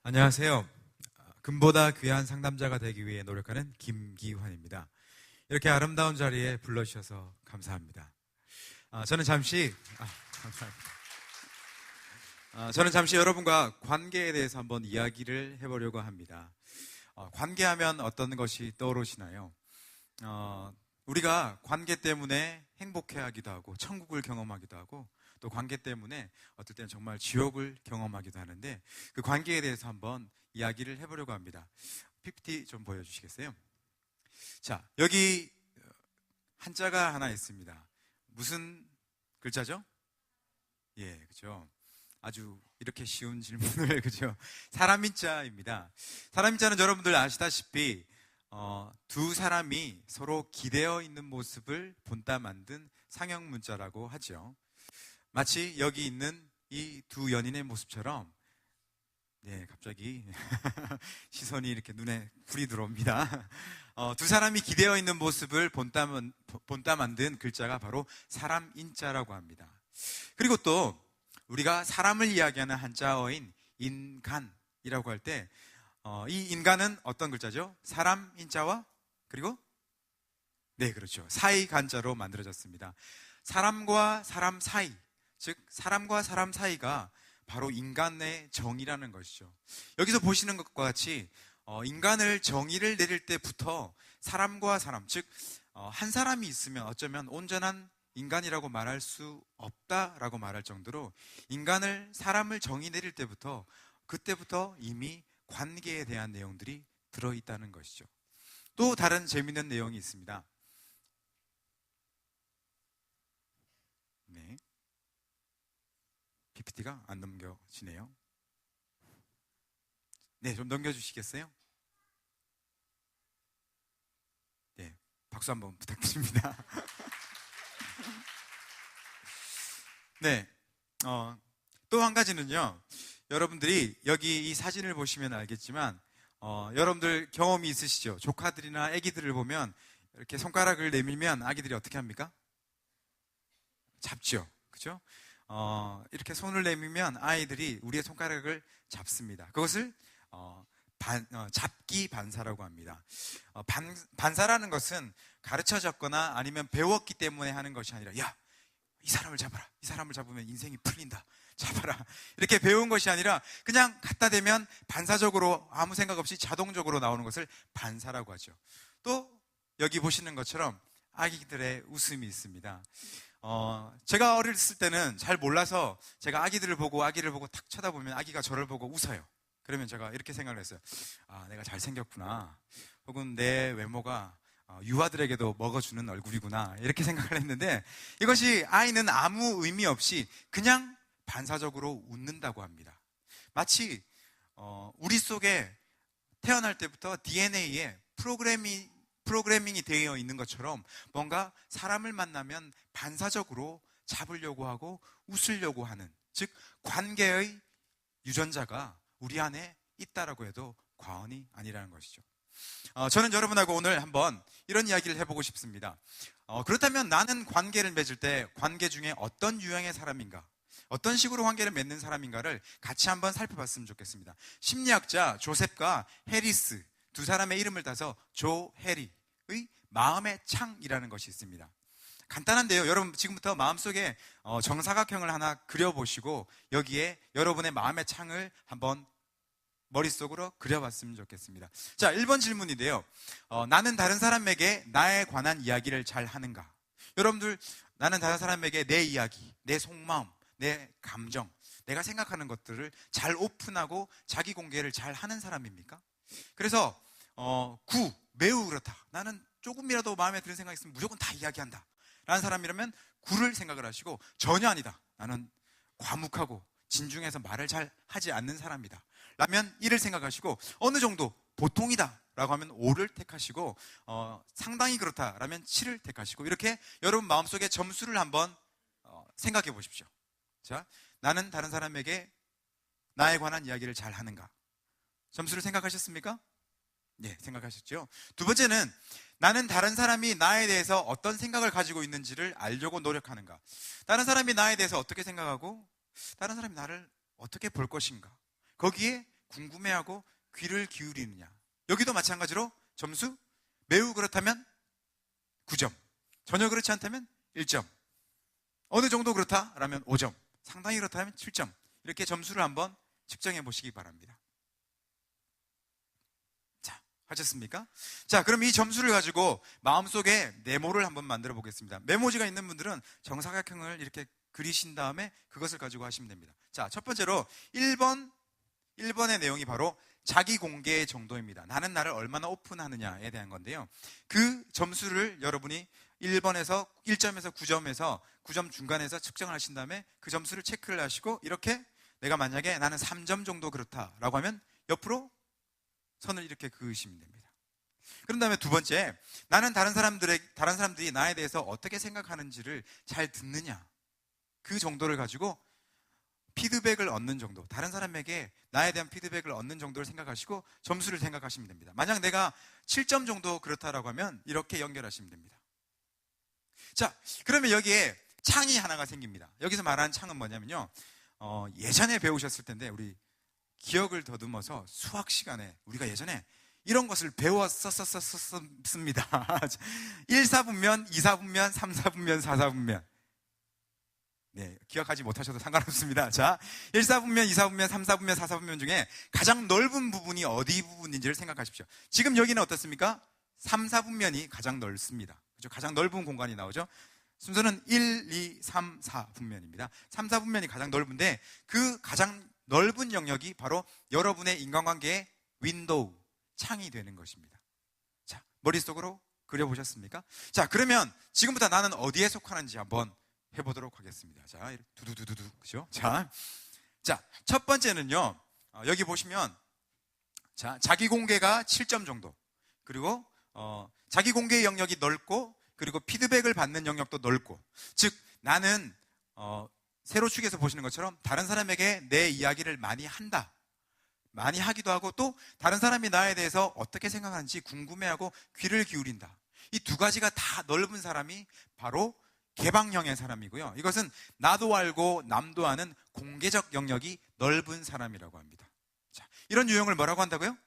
안녕하세요. 금보다 귀한 상담자가 되기 위해 노력하는 김기환입니다. 이렇게 아름다운 자리에 불러주셔서 감사합니다. 저는 잠시 여러분과 관계에 대해서 한번 이야기를 해보려고 합니다. 관계하면 어떤 것이 떠오르시나요? 우리가 관계 때문에 행복해하기도 하고 천국을 경험하기도 하고 또 관계 때문에 어떨 때는 정말 지옥을 경험하기도 하는데 그 관계에 대해서 한번 이야기를 해보려고 합니다. PPT 좀 보여주시겠어요? 자, 여기 한자가 하나 있습니다. 무슨 글자죠? 예, 그죠. 아주 이렇게 쉬운 질문을 그죠. 사람인자입니다. 사람인자는 여러분들 아시다시피 두 사람이 서로 기대어 있는 모습을 본따 만든 상형 문자라고 하죠. 마치 여기 있는 이 두 연인의 모습처럼 갑자기 시선이 이렇게 눈에 불이 들어옵니다. 두 사람이 기대어 있는 모습을 본따 만든 글자가 바로 사람인자라고 합니다. 그리고 또 우리가 사람을 이야기하는 한자어인 인간이라고 할 때 이 인간은 어떤 글자죠? 사람인자와 그리고 그렇죠. 사이간자로 만들어졌습니다. 사람과 사람 사이, 즉 사람과 사람 사이가 바로 인간의 정의라는 것이죠. 여기서 보시는 것과 같이 인간을 정의를 내릴 때부터 사람과 사람, 즉 한 사람이 있으면 어쩌면 온전한 인간이라고 말할 수 없다라고 말할 정도로 사람을 정의 내릴 때부터 그때부터 이미 관계에 대한 내용들이 들어있다는 것이죠. 또 다른 재미있는 내용이 있습니다. PPT가 안 넘겨지네요. 좀 넘겨주시겠어요? 박수 한번 부탁드립니다. 또 한 가지는요, 여러분들이 여기 이 사진을 보시면 알겠지만 여러분들 경험이 있으시죠? 조카들이나 아기들을 보면 이렇게 손가락을 내밀면 아기들이 어떻게 합니까? 잡죠, 그죠? 이렇게 손을 내밀면 아이들이 우리의 손가락을 잡습니다. 그것을 잡기 반사라고 합니다. 반사라는 것은 가르쳐졌거나 아니면 배웠기 때문에 하는 것이 아니라 이 사람을 잡아라, 이 사람을 잡으면 인생이 풀린다, 잡아라, 이렇게 배운 것이 아니라 그냥 갖다 대면 반사적으로 아무 생각 없이 자동적으로 나오는 것을 반사라고 하죠. 또 여기 보시는 것처럼 아기들의 웃음이 있습니다. 제가 어렸을 때는 잘 몰라서 제가 아기를 보고 탁 쳐다보면 아기가 저를 보고 웃어요. 그러면 제가 이렇게 생각을 했어요. 내가 잘생겼구나, 혹은 내 외모가 유아들에게도 먹어주는 얼굴이구나, 이렇게 생각을 했는데 이것이 아이는 아무 의미 없이 그냥 반사적으로 웃는다고 합니다. 마치 우리 속에 태어날 때부터 DNA에 프로그래밍이 되어 있는 것처럼 뭔가 사람을 만나면 반사적으로 잡으려고 하고 웃으려고 하는, 즉 관계의 유전자가 우리 안에 있다라고 해도 과언이 아니라는 것이죠. 저는 여러분하고 오늘 한번 이런 이야기를 해보고 싶습니다. 그렇다면 나는 관계를 맺을 때 관계 중에 어떤 유형의 사람인가, 어떤 식으로 관계를 맺는 사람인가를 같이 한번 살펴봤으면 좋겠습니다. 심리학자 조셉과 해리스 두 사람의 이름을 따서 조해리의 마음의 창이라는 것이 있습니다. 간단한데요, 여러분 지금부터 마음속에 정사각형을 하나 그려보시고 여기에 여러분의 마음의 창을 한번 머릿속으로 그려봤으면 좋겠습니다. 자, 1번 질문인데요. 나는 다른 사람에게 나에 관한 이야기를 잘 하는가? 여러분들, 나는 다른 사람에게 내 이야기, 내 속마음, 내 감정, 내가 생각하는 것들을 잘 오픈하고 자기 공개를 잘 하는 사람입니까? 그래서 매우 그렇다, 나는 조금이라도 마음에 드는 생각이 있으면 무조건 다 이야기한다 라는 사람이라면 9를 생각을 하시고, 전혀 아니다, 나는 과묵하고 진중해서 말을 잘 하지 않는 사람이다 라면 1을 생각하시고, 어느 정도 보통이다 라고 하면 5를 택하시고, 상당히 그렇다 라면 7을 택하시고, 이렇게 여러분 마음속에 점수를 한번 생각해 보십시오. 자, 나는 다른 사람에게 나에 관한 이야기를 잘 하는가? 점수를 생각하셨습니까? 생각하셨죠? 두 번째는 나는 다른 사람이 나에 대해서 어떤 생각을 가지고 있는지를 알려고 노력하는가? 다른 사람이 나에 대해서 어떻게 생각하고 다른 사람이 나를 어떻게 볼 것인가? 거기에 궁금해하고 귀를 기울이느냐. 여기도 마찬가지로 점수 매우 그렇다면 9점, 전혀 그렇지 않다면 1점, 어느 정도 그렇다라면 5점, 상당히 그렇다면 7점, 이렇게 점수를 한번 측정해 보시기 바랍니다. 자, 하셨습니까? 자, 그럼 이 점수를 가지고 마음속에 네모를 한번 만들어 보겠습니다. 메모지가 있는 분들은 정사각형을 이렇게 그리신 다음에 그것을 가지고 하시면 됩니다. 자, 첫 번째로 1번의 내용이 바로 자기 공개 정도입니다. 나는 나를 얼마나 오픈하느냐에 대한 건데요. 그 점수를 여러분이 1번에서 1점에서 9점에서 9점 중간에서 측정을 하신 다음에 그 점수를 체크를 하시고, 이렇게 내가 만약에 나는 3점 정도 그렇다라고 하면 옆으로 선을 이렇게 그으시면 됩니다. 그런 다음에 두 번째, 나는 다른 사람들이 나에 대해서 어떻게 생각하는지를 잘 듣느냐, 그 정도를 가지고 피드백을 얻는 정도, 다른 사람에게 나에 대한 피드백을 얻는 정도를 생각하시고 점수를 생각하시면 됩니다. 만약 내가 7점 정도 그렇다라고 하면 이렇게 연결하시면 됩니다. 자, 그러면 여기에 창이 하나가 생깁니다. 여기서 말하는 창은 뭐냐면요, 예전에 배우셨을 텐데, 우리 기억을 더듬어서 수학 시간에 우리가 예전에 이런 것을 배웠었습니다. 1사분면, 2사분면, 3사분면, 4사분면. 네, 기억하지 못하셔도 상관없습니다. 자, 1사분면, 2사분면, 3사분면, 4사분면 중에 가장 넓은 부분이 어디 부분인지를 생각하십시오. 지금 여기는 어떻습니까? 3사분면이 가장 넓습니다. 그렇죠? 가장 넓은 공간이 나오죠? 순서는 1, 2, 3, 4분면입니다. 3, 4분면이 가장 넓은데, 그 가장 넓은 영역이 바로 여러분의 인간관계의 윈도우, 창이 되는 것입니다. 자, 머릿속으로 그려보셨습니까? 자, 그러면 지금부터 나는 어디에 속하는지 한번 해보도록 하겠습니다. 자, 두두두두두, 그죠? 자, 첫 번째는요, 여기 보시면, 자, 자기 공개가 7점 정도, 그리고 자기 공개의 영역이 넓고, 그리고 피드백을 받는 영역도 넓고, 즉 나는 세로축에서 보시는 것처럼 다른 사람에게 내 이야기를 많이 한다, 많이 하기도 하고, 또 다른 사람이 나에 대해서 어떻게 생각하는지 궁금해하고 귀를 기울인다. 이 두 가지가 다 넓은 사람이 바로 개방형의 사람이고요. 이것은 나도 알고 남도 아는 공개적 영역이 넓은 사람이라고 합니다. 자, 이런 유형을 뭐라고 한다고요?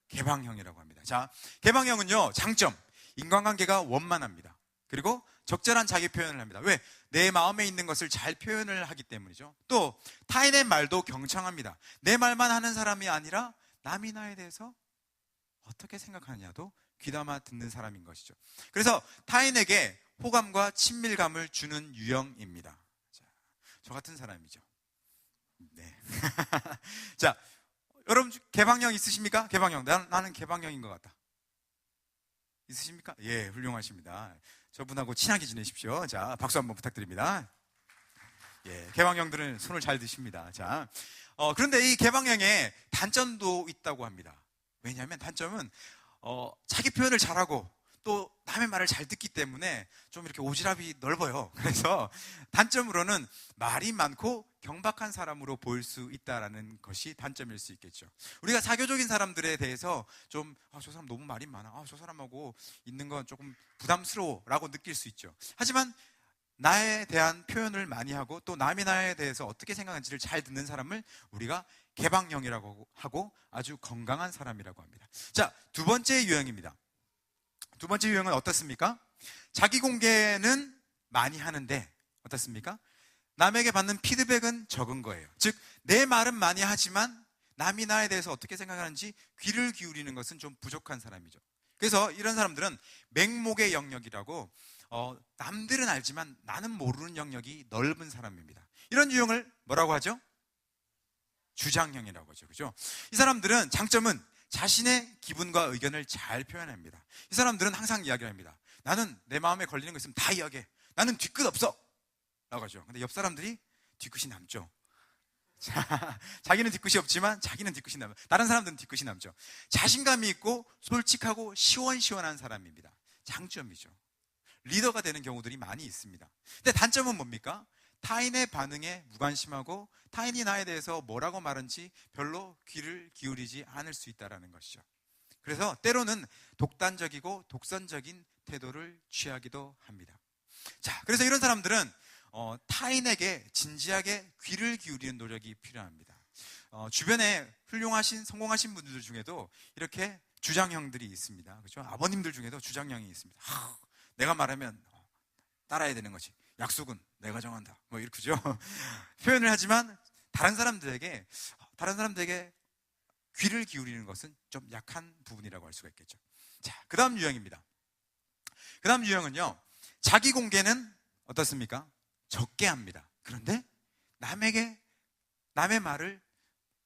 개방형이라고 합니다. 자, 개방형은요, 장점, 인간관계가 원만합니다. 그리고 적절한 자기 표현을 합니다. 왜? 내 마음에 있는 것을 잘 표현을 하기 때문이죠. 또 타인의 말도 경청합니다. 내 말만 하는 사람이 아니라 남이 나에 대해서 어떻게 생각하느냐도 귀담아 듣는 사람인 것이죠. 그래서 타인에게 호감과 친밀감을 주는 유형입니다. 자, 저 같은 사람이죠. 네. 자, 여러분 개방형 있으십니까? 개방형. 나는 개방형인 것 같다. 있으십니까? 예, 훌륭하십니다. 저분하고 친하게 지내십시오. 자, 박수 한번 부탁드립니다. 예, 개방형들은 손을 잘 드십니다. 자, 그런데 이 개방형에 단점도 있다고 합니다. 왜냐하면 단점은 자기 표현을 잘하고 또 남의 말을 잘 듣기 때문에 좀 이렇게 오지랖이 넓어요. 그래서 단점으로는 말이 많고 경박한 사람으로 보일 수 있다는 것이 단점일 수 있겠죠. 우리가 사교적인 사람들에 대해서 좀 저 사람 너무 말이 많아, 저 사람하고 있는 건 조금 부담스러워 라고 느낄 수 있죠. 하지만 나에 대한 표현을 많이 하고 또 남이 나에 대해서 어떻게 생각하는지를 잘 듣는 사람을 우리가 개방형이라고 하고 아주 건강한 사람이라고 합니다. 자, 두 번째 유형입니다. 두 번째 유형은 어떻습니까? 자기 공개는 많이 하는데 어떻습니까? 남에게 받는 피드백은 적은 거예요. 즉, 내 말은 많이 하지만 남이 나에 대해서 어떻게 생각하는지 귀를 기울이는 것은 좀 부족한 사람이죠. 그래서 이런 사람들은 맹목의 영역이라고, 남들은 알지만 나는 모르는 영역이 넓은 사람입니다. 이런 유형을 뭐라고 하죠? 주장형이라고 하죠. 그죠? 이 사람들은 장점은 자신의 기분과 의견을 잘 표현합니다. 이 사람들은 항상 이야기를 합니다. 나는 내 마음에 걸리는 거 있으면 다 이야기해. 나는 뒤끝 없어 라고 하죠. 근데 옆 사람들이 뒤끝이 남죠. 자, 자기는 뒤끝이 없지만 자기는 뒤끝이 남아요. 다른 사람들은 뒤끝이 남죠. 자신감이 있고 솔직하고 시원시원한 사람입니다. 장점이죠. 리더가 되는 경우들이 많이 있습니다. 근데 단점은 뭡니까? 타인의 반응에 무관심하고 타인이 나에 대해서 뭐라고 말하는지 별로 귀를 기울이지 않을 수 있다는 것이죠. 그래서 때로는 독단적이고 독선적인 태도를 취하기도 합니다. 자, 그래서 이런 사람들은 타인에게 진지하게 귀를 기울이는 노력이 필요합니다. 주변에 훌륭하신 성공하신 분들 중에도 이렇게 주장형들이 있습니다. 그렇죠? 아버님들 중에도 주장형이 있습니다. 내가 말하면 따라야 되는 거지. 약속은 내가 정한다. 뭐 이렇게죠. 표현을 하지만 다른 사람들에게 귀를 기울이는 것은 좀 약한 부분이라고 할 수가 있겠죠. 자, 그 다음 유형입니다. 그 다음 유형은요, 자기 공개는 어떻습니까? 적게 합니다. 그런데 남의 말을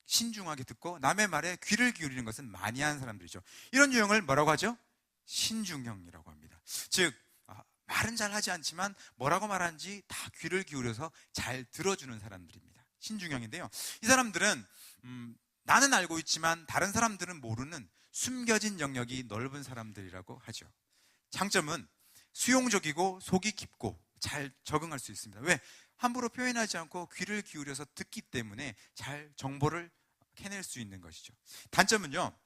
신중하게 듣고 남의 말에 귀를 기울이는 것은 많이 하는 사람들이죠. 이런 유형을 뭐라고 하죠? 신중형이라고 합니다. 즉, 말은 잘 하지 않지만 뭐라고 말하는지 다 귀를 기울여서 잘 들어주는 사람들입니다. 신중형인데요. 이 사람들은 나는 알고 있지만 다른 사람들은 모르는 숨겨진 영역이 넓은 사람들이라고 하죠. 장점은 수용적이고 속이 깊고 잘 적응할 수 있습니다. 왜? 함부로 표현하지 않고 귀를 기울여서 듣기 때문에 잘 정보를 캐낼 수 있는 것이죠. 단점은요,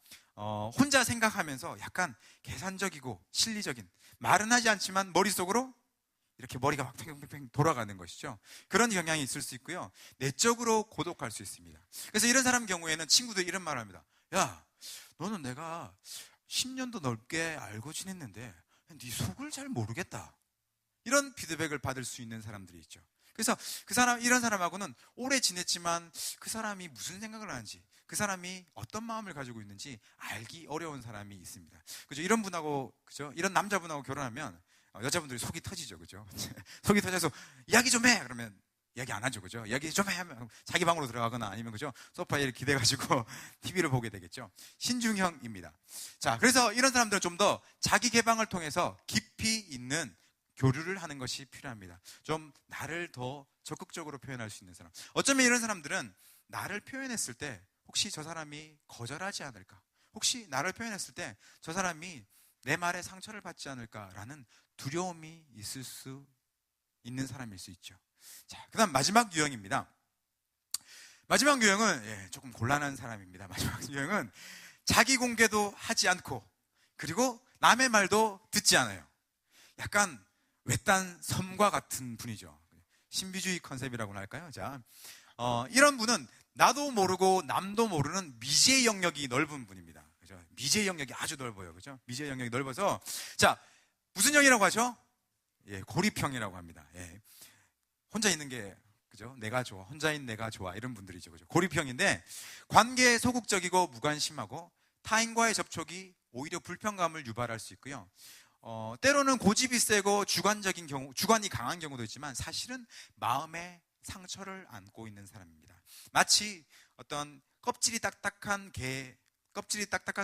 혼자 생각하면서 약간 계산적이고 실리적인, 말은 하지 않지만 머릿속으로 이렇게 머리가 막 팽팽팽 돌아가는 것이죠. 그런 경향이 있을 수 있고요, 내적으로 고독할 수 있습니다. 그래서 이런 사람 경우에는 친구들이 이런 말을 합니다. 야, 너는 내가 10년도 넘게 알고 지냈는데 네 속을 잘 모르겠다. 이런 피드백을 받을 수 있는 사람들이 있죠. 그래서 이런 사람하고는 오래 지냈지만 그 사람이 무슨 생각을 하는지, 그 사람이 어떤 마음을 가지고 있는지 알기 어려운 사람이 있습니다. 그죠? 이런 분하고, 그죠? 이런 남자분하고 결혼하면 여자분들이 속이 터지죠. 그죠? 속이 터져서 이야기 좀 해! 그러면 이야기 안 하죠. 그죠? 이야기 좀 해! 하면 자기 방으로 들어가거나 아니면, 그죠? 소파에 이렇게 기대가지고 TV를 보게 되겠죠. 신중형입니다. 자, 그래서 이런 사람들은 좀 더 자기 개방을 통해서 깊이 있는 교류를 하는 것이 필요합니다. 좀 나를 더 적극적으로 표현할 수 있는 사람. 어쩌면 이런 사람들은 나를 표현했을 때 혹시 저 사람이 거절하지 않을까? 혹시 나를 표현했을 때 저 사람이 내 말에 상처를 받지 않을까라는 두려움이 있을 수 있는 사람일 수 있죠. 자, 그 다음 마지막 유형입니다. 마지막 유형은 조금 곤란한 사람입니다. 마지막 유형은 자기 공개도 하지 않고 그리고 남의 말도 듣지 않아요. 약간 외딴 섬과 같은 분이죠. 신비주의 컨셉이라고나 할까요? 자, 이런 분은 나도 모르고 남도 모르는 미지의 영역이 넓은 분입니다. 그죠? 미지의 영역이 아주 넓어요. 그죠? 미지의 영역이 넓어서, 자, 무슨 형이라고 하죠? 고립형이라고 합니다. 혼자 있는 게, 그죠? 내가 좋아. 혼자인 내가 좋아. 이런 분들이죠. 그죠? 고립형인데, 관계에 소극적이고 무관심하고 타인과의 접촉이 오히려 불편감을 유발할 수 있고요. 때로는 고집이 세고 주관이 강한 경우도 있지만 사실은 마음에 상처를 안고 있는 사람입니다. 마치 어떤 껍질이 딱딱한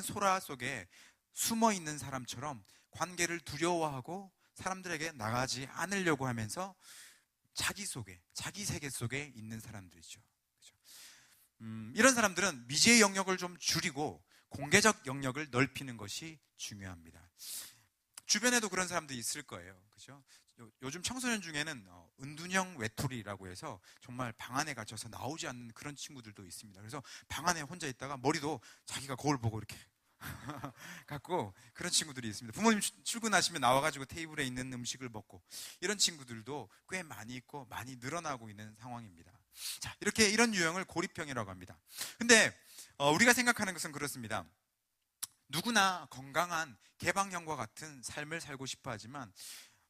소라 속에 숨어 있는 사람처럼 관계를 두려워하고 사람들에게 나가지 않으려고 하면서 자기 세계 속에 있는 사람들이죠. 그렇죠? 이런 사람들은 미지의 영역을 좀 줄이고 공개적 영역을 넓히는 것이 중요합니다. 주변에도 그런 사람들이 있을 거예요. 그죠? 요즘 청소년 중에는 은둔형 외톨이라고 해서 정말 방 안에 갇혀서 나오지 않는 그런 친구들도 있습니다. 그래서 방 안에 혼자 있다가 머리도 자기가 거울 보고 이렇게 갖고 그런 친구들이 있습니다. 부모님 출근하시면 나와가지고 테이블에 있는 음식을 먹고 이런 친구들도 꽤 많이 있고 많이 늘어나고 있는 상황입니다. 자, 이런 유형을 고립형이라고 합니다. 근데 우리가 생각하는 것은 그렇습니다. 누구나 건강한 개방형과 같은 삶을 살고 싶어 하지만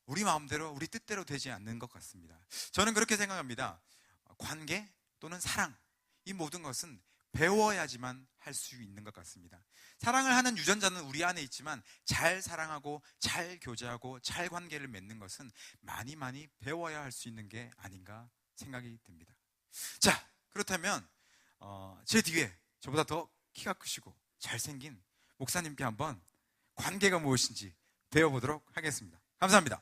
우리 마음대로, 우리 뜻대로 되지 않는 것 같습니다. 저는 그렇게 생각합니다. 관계 또는 사랑, 이 모든 것은 배워야지만 할 수 있는 것 같습니다. 사랑을 하는 유전자는 우리 안에 있지만 잘 사랑하고 잘 교제하고 잘 관계를 맺는 것은 많이 배워야 할 수 있는 게 아닌가 생각이 듭니다. 자, 그렇다면 제 뒤에 저보다 더 키가 크시고 잘생긴 목사님께 한번 관계가 무엇인지 배워보도록 하겠습니다. 감사합니다.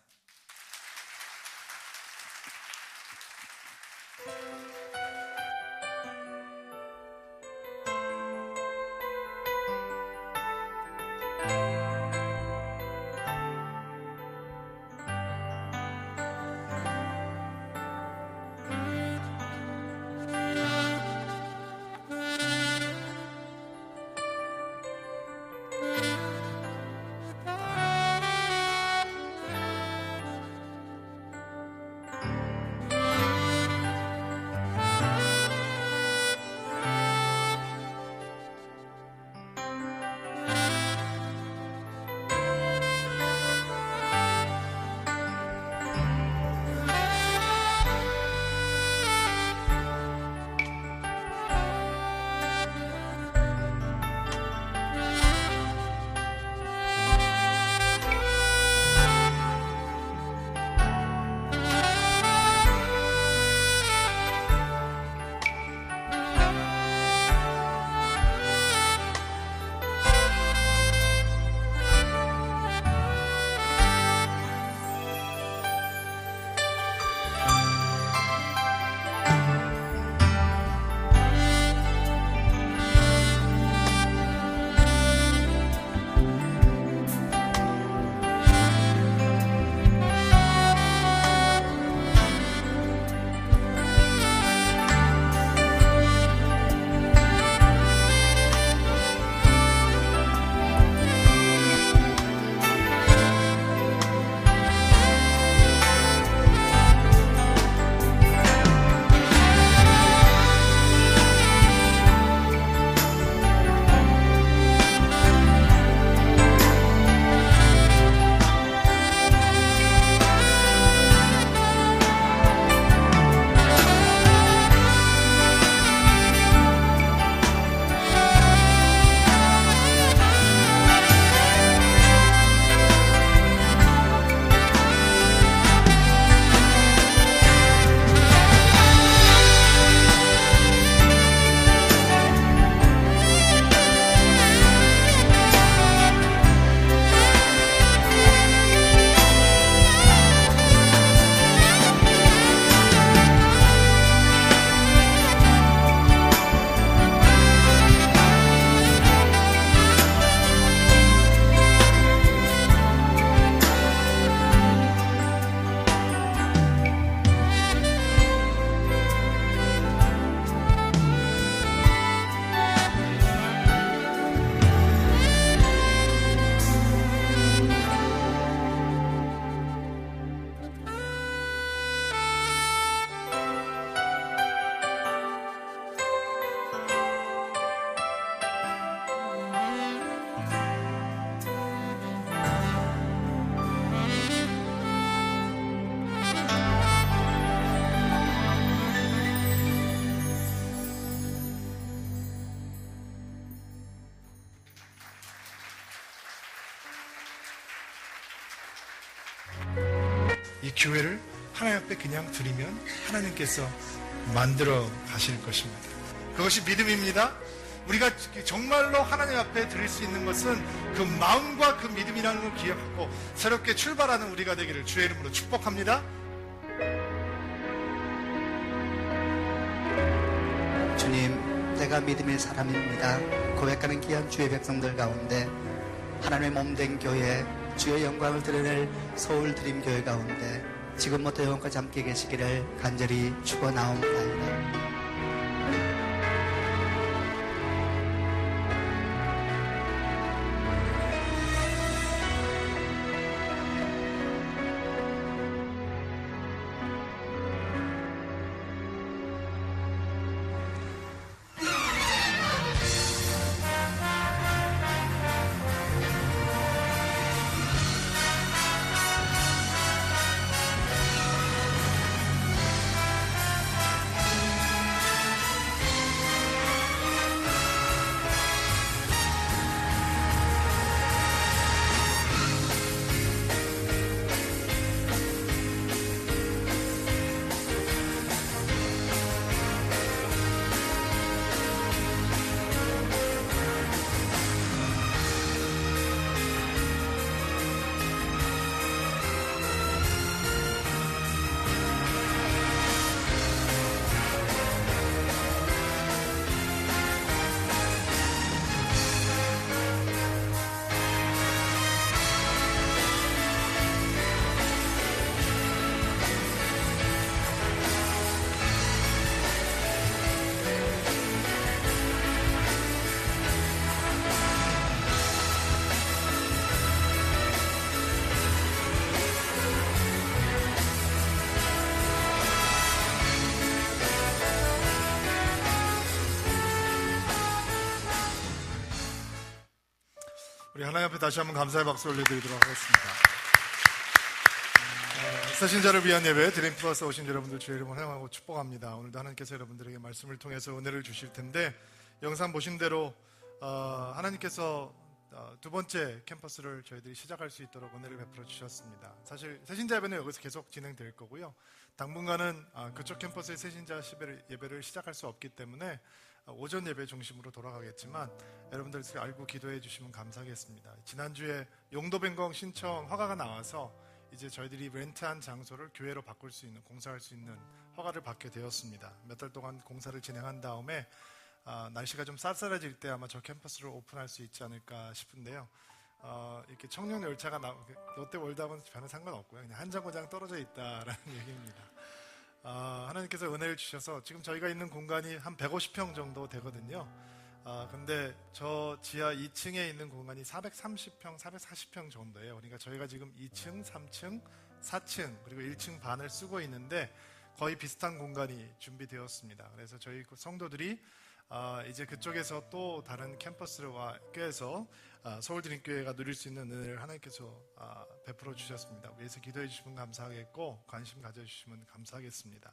교회를 하나님 앞에 그냥 드리면 하나님께서 만들어 가실 것입니다. 그것이 믿음입니다. 우리가 정말로 하나님 앞에 드릴 수 있는 것은 그 마음과 그 믿음이라는 걸 기억하고 새롭게 출발하는 우리가 되기를 주의 이름으로 축복합니다. 주님, 내가 믿음의 사람입니다. 고백하는 귀한 주의 백성들 가운데 하나님의 몸된 교회, 주의 영광을 드러낼 서울드림교회 가운데 지금부터 영원까지 함께 계시기를 간절히 축원하옵나이다. 우리 하나님 앞에 다시 한번 감사의 박수 올려드리도록 하겠습니다. 새신자를 위한 예배 드림 플러스 오신 여러분들 주의 이름으로 환영하고 축복합니다. 오늘도 하나님께서 여러분들에게 말씀을 통해서 은혜를 주실 텐데 영상 보신 대로 하나님께서 두 번째 캠퍼스를 저희들이 시작할 수 있도록 은혜를 베풀어 주셨습니다. 사실 새신자 예배는 여기서 계속 진행될 거고요. 당분간은 그쪽 캠퍼스의 새신자 예배를 시작할 수 없기 때문에 오전 예배 중심으로 돌아가겠지만 여러분들 알고 기도해 주시면 감사하겠습니다. 지난주에 용도 변경 신청 허가가 나와서 이제 저희들이 렌트한 장소를 교회로 바꿀 수 있는, 공사할 수 있는 허가를 받게 되었습니다. 몇 달 동안 공사를 진행한 다음에 날씨가 좀 쌀쌀해질 때 아마 저 캠퍼스를 오픈할 수 있지 않을까 싶은데요. 이렇게 청년 열차가 롯데월드하고는 전혀 상관없고요. 그냥 한 정거장 떨어져 있다라는 얘기입니다. 하나님께서 은혜를 주셔서 지금 저희가 있는 공간이 한 150평 정도 되거든요. 근데 저 지하 2층에 있는 공간이 430평, 440평 정도예요. 그러니까 저희가 지금 2층, 3층, 4층 그리고 1층 반을 쓰고 있는데 거의 비슷한 공간이 준비되었습니다. 그래서 저희 성도들이 이제 그쪽에서 또 다른 캠퍼스와 껴서 서울드림교회가 누릴 수 있는 은혜를 하나님께서 베풀어 주셨습니다. 위해서 기도해 주시면 감사하겠고 관심 가져주시면 감사하겠습니다.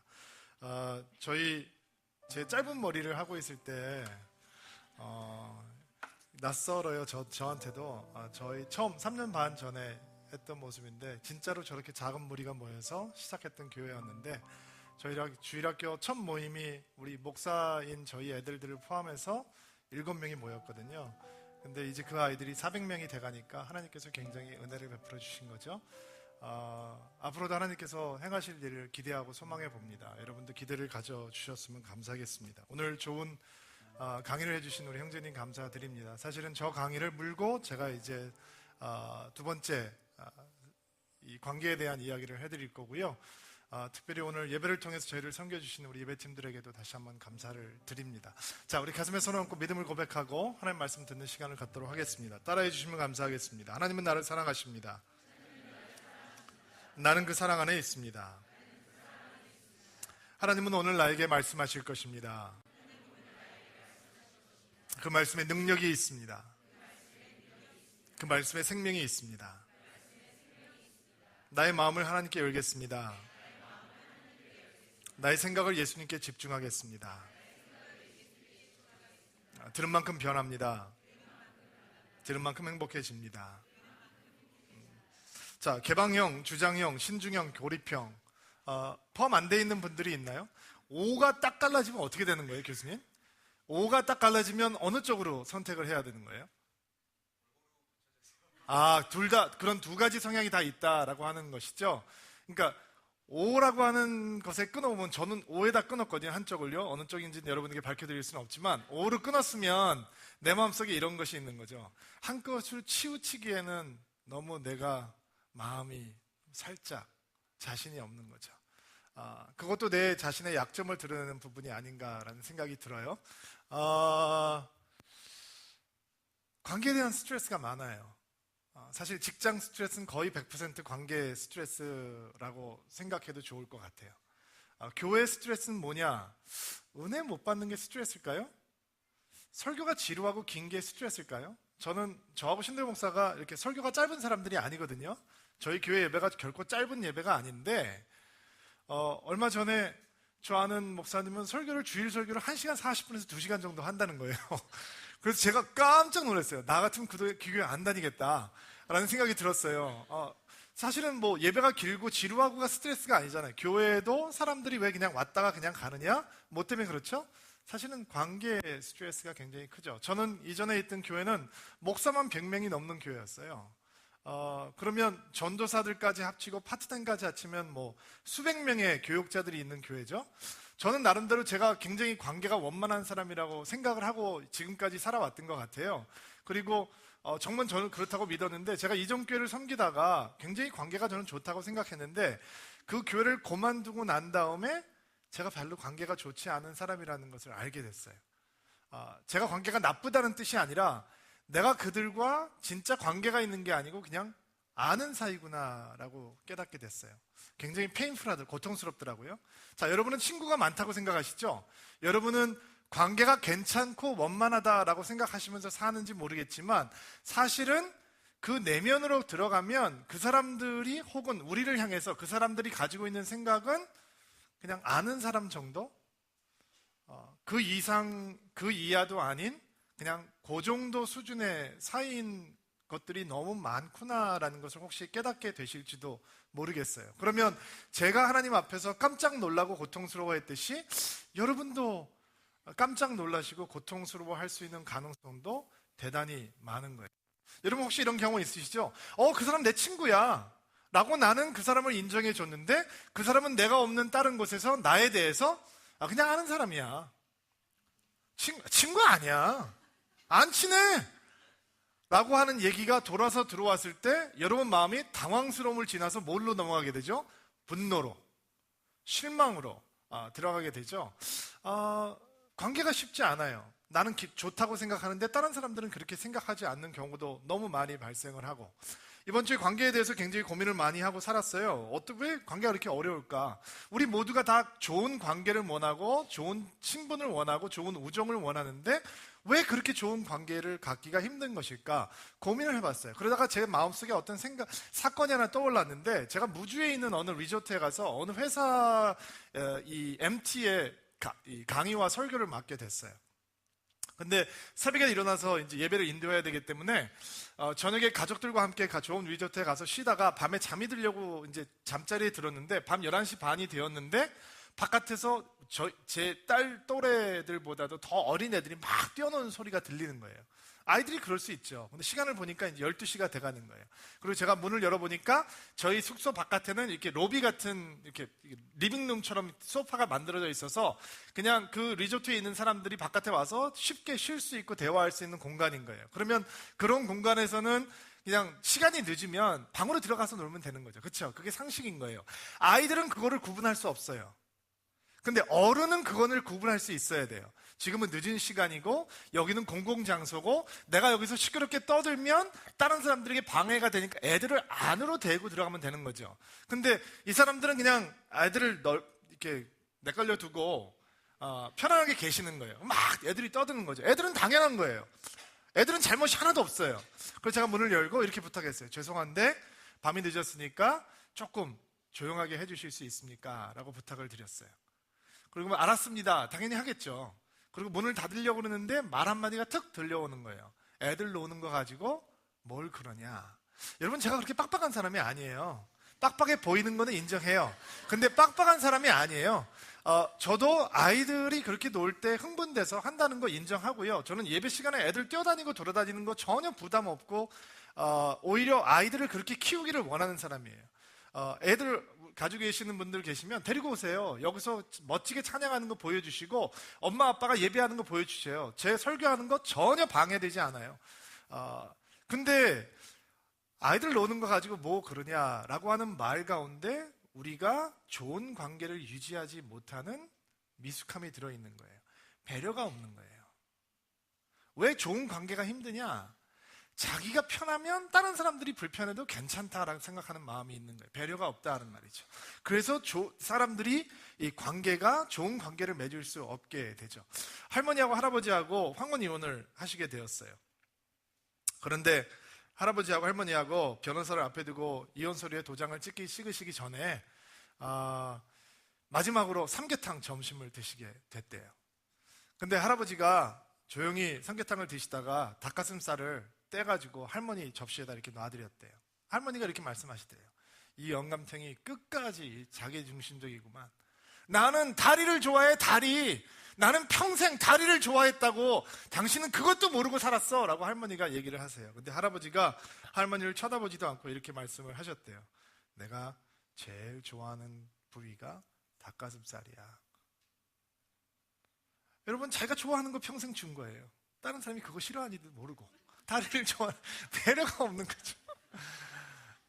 제 짧은 머리를 하고 있을 때 낯설어요. 저한테도 저희 처음 3년 반 전에 했던 모습인데 진짜로 저렇게 작은 무리가 모여서 시작했던 교회였는데 저희 주일학교 첫 모임이 우리 목사인 저희 애들들을 포함해서 7명이 모였거든요. 근데 이제 그 아이들이 400명이 돼가니까 하나님께서 굉장히 은혜를 베풀어 주신 거죠. 앞으로도 하나님께서 행하실 일을 기대하고 소망해 봅니다. 여러분도 기대를 가져주셨으면 감사하겠습니다. 오늘 좋은 강의를 해주신 우리 형제님 감사드립니다. 사실은 저 강의를 물고 제가 이제 두 번째 이 관계에 대한 이야기를 해드릴 거고요. 특별히 오늘 예배를 통해서 저희를 섬겨주신 우리 예배팀들에게도 다시 한번 감사를 드립니다. 자, 우리 가슴에 손을 얹고 믿음을 고백하고 하나님 말씀 듣는 시간을 갖도록 하겠습니다. 따라해 주시면 감사하겠습니다. 하나님은 나를 사랑하십니다. 나는 그 사랑 안에 있습니다. 하나님은 오늘 나에게 말씀하실 것입니다. 그 말씀에 능력이 있습니다. 그 말씀에 생명이 있습니다. 나의 마음을 하나님께 열겠습니다. 나의 생각을 예수님께 집중하겠습니다. 들은 만큼 변합니다. 들은 만큼 행복해집니다. 자, 개방형, 주장형, 신중형, 고립형 포함 안 돼 있는 분들이 있나요? 5가 딱 갈라지면 어떻게 되는 거예요, 교수님? 5가 딱 갈라지면 어느 쪽으로 선택을 해야 되는 거예요? 둘 다, 그런 두 가지 성향이 다 있다라고 하는 것이죠. 그러니까 5라고 하는 것에 끊어보면 저는 5에다 끊었거든요, 한쪽을요. 어느 쪽인지는 여러분에게 밝혀드릴 수는 없지만 5를 끊었으면 내 마음속에 이런 것이 있는 거죠. 한껏을 치우치기에는 너무 내가 마음이 살짝 자신이 없는 거죠. 그것도 내 자신의 약점을 드러내는 부분이 아닌가라는 생각이 들어요. 관계에 대한 스트레스가 많아요. 사실 직장 스트레스는 거의 100% 관계 스트레스라고 생각해도 좋을 것 같아요. 교회 스트레스는 뭐냐? 은혜 못 받는 게 스트레스일까요? 설교가 지루하고 긴 게 스트레스일까요? 저하고 신대 목사가 이렇게 설교가 짧은 사람들이 아니거든요. 저희 교회 예배가 결코 짧은 예배가 아닌데, 얼마 전에 저 아는 목사님은 주일 설교를 1시간 40분에서 2시간 정도 한다는 거예요. 그래서 제가 깜짝 놀랐어요. 나 같으면 그 교회 안 다니겠다라는 생각이 들었어요. 사실은 뭐 예배가 길고 지루하고가 스트레스가 아니잖아요. 교회도 사람들이 왜 그냥 왔다가 그냥 가느냐? 뭐 때문에 그렇죠? 사실은 관계 스트레스가 굉장히 크죠. 저는 이전에 있던 교회는 목사만 100명이 넘는 교회였어요. 그러면 전도사들까지 합치고 파트타임까지 합치면 뭐 수백 명의 교육자들이 있는 교회죠. 저는 나름대로 제가 굉장히 관계가 원만한 사람이라고 생각을 하고 지금까지 살아왔던 것 같아요. 그리고 정말 저는 그렇다고 믿었는데, 제가 이전 교회를 섬기다가 굉장히 관계가 저는 좋다고 생각했는데, 그 교회를 그만두고 난 다음에 제가 별로 관계가 좋지 않은 사람이라는 것을 알게 됐어요. 제가 관계가 나쁘다는 뜻이 아니라 내가 그들과 진짜 관계가 있는 게 아니고 그냥 아는 사이구나라고 깨닫게 됐어요. 굉장히 고통스럽더라고요. 자, 여러분은 친구가 많다고 생각하시죠? 여러분은 관계가 괜찮고 원만하다라고 생각하시면서 사는지 모르겠지만, 사실은 그 내면으로 들어가면 그 사람들이, 혹은 우리를 향해서 그 사람들이 가지고 있는 생각은 그냥 아는 사람 정도? 그 이상, 그 이하도 아닌 그냥 그 정도 수준의 사이인 것들이 너무 많구나라는 것을 혹시 깨닫게 되실지도 모르겠어요. 그러면 제가 하나님 앞에서 깜짝 놀라고 고통스러워했듯이 여러분도 깜짝 놀라시고 고통스러워할 수 있는 가능성도 대단히 많은 거예요. 여러분 혹시 이런 경우 있으시죠? 그 사람 내 친구야 라고 나는 그 사람을 인정해 줬는데, 그 사람은 내가 없는 다른 곳에서 나에 대해서 그냥 아는 사람이야, 친구 아니야, 안 친해 라고 하는 얘기가 돌아서 들어왔을 때 여러분 마음이 당황스러움을 지나서 뭘로 넘어가게 되죠? 분노로, 실망으로 들어가게 되죠. 관계가 쉽지 않아요. 나는 좋다고 생각하는데 다른 사람들은 그렇게 생각하지 않는 경우도 너무 많이 발생을 하고, 이번 주에 관계에 대해서 굉장히 고민을 많이 하고 살았어요. 왜 관계가 그렇게 어려울까? 우리 모두가 다 좋은 관계를 원하고 좋은 친분을 원하고 좋은 우정을 원하는데 왜 그렇게 좋은 관계를 갖기가 힘든 것일까? 고민을 해봤어요. 그러다가 제 마음속에 어떤 사건이 하나 떠올랐는데, 제가 무주에 있는 어느 리조트에 가서 어느 회사 이 MT의 강의와 설교를 맡게 됐어요. 근데 새벽에 일어나서 이제 예배를 인도해야 되기 때문에 저녁에 가족들과 함께 좋은 리조트에 가서 쉬다가 밤에 잠이 들려고 이제 잠자리에 들었는데, 밤 11시 반이 되었는데 바깥에서 제 딸 또래들보다도 더 어린 애들이 막 뛰어노는 소리가 들리는 거예요. 아이들이 그럴 수 있죠. 근데 시간을 보니까 이제 12시가 돼가는 거예요. 그리고 제가 문을 열어보니까 저희 숙소 바깥에는 이렇게 로비 같은, 이렇게 리빙룸처럼 소파가 만들어져 있어서 그냥 그 리조트에 있는 사람들이 바깥에 와서 쉽게 쉴 수 있고 대화할 수 있는 공간인 거예요. 그러면 그런 공간에서는 그냥 시간이 늦으면 방으로 들어가서 놀면 되는 거죠. 그렇죠? 그게 상식인 거예요. 아이들은 그거를 구분할 수 없어요. 근데 어른은 그거를 구분할 수 있어야 돼요. 지금은 늦은 시간이고 여기는 공공장소고 내가 여기서 시끄럽게 떠들면 다른 사람들에게 방해가 되니까 애들을 안으로 데리고 들어가면 되는 거죠. 근데 이 사람들은 그냥 아이들을 이렇게 내걸려 두고 편안하게 계시는 거예요. 막 애들이 떠드는 거죠. 애들은 당연한 거예요. 애들은 잘못이 하나도 없어요. 그래서 제가 문을 열고 이렇게 부탁했어요. 죄송한데 밤이 늦었으니까 조금 조용하게 해주실 수 있습니까? 라고 부탁을 드렸어요. 그리고 알았습니다. 당연히 하겠죠. 그리고 문을 닫으려고 그러는데 말 한마디가 툭 들려오는 거예요. 애들 노는 거 가지고 뭘 그러냐. 여러분, 제가 그렇게 빡빡한 사람이 아니에요. 빡빡해 보이는 거는 인정해요. 근데 빡빡한 사람이 아니에요. 저도 아이들이 그렇게 놀 때 흥분돼서 한다는 거 인정하고요. 저는 예배 시간에 애들 뛰어다니고 돌아다니는 거 전혀 부담 없고, 오히려 아이들을 그렇게 키우기를 원하는 사람이에요. 애들 가지고 계시는 분들 계시면 데리고 오세요. 여기서 멋지게 찬양하는 거 보여주시고, 엄마 아빠가 예배하는 거 보여주세요. 제 설교하는 거 전혀 방해되지 않아요. 근데 아이들 노는 거 가지고 뭐 그러냐라고 하는 말 가운데 우리가 좋은 관계를 유지하지 못하는 미숙함이 들어있는 거예요. 배려가 없는 거예요. 왜 좋은 관계가 힘드냐? 자기가 편하면 다른 사람들이 불편해도 괜찮다라고 생각하는 마음이 있는 거예요. 배려가 없다는 말이죠. 그래서 사람들이 이 관계가 좋은 관계를 맺을 수 없게 되죠. 할머니하고 할아버지하고 황혼 이혼을 하시게 되었어요. 그런데 할아버지하고 할머니하고 변호사를 앞에 두고 이혼 서류에 도장을 찍으시기 전에 마지막으로 삼계탕 점심을 드시게 됐대요. 근데 할아버지가 조용히 삼계탕을 드시다가 닭가슴살을 떼가지고 할머니 접시에다 이렇게 놔드렸대요. 할머니가 이렇게 말씀하시대요. 이 영감탱이 끝까지 자기중심적이구만. 나는 다리를 좋아해, 다리. 나는 평생 다리를 좋아했다고. 당신은 그것도 모르고 살았어 라고 할머니가 얘기를 하세요. 근데 할아버지가 할머니를 쳐다보지도 않고 이렇게 말씀을 하셨대요. 내가 제일 좋아하는 부위가 닭가슴살이야. 여러분, 자기가 좋아하는 거 평생 준 거예요. 다른 사람이 그거 싫어하는지도 모르고 다리를 좋아하는, 배려가 없는 거죠.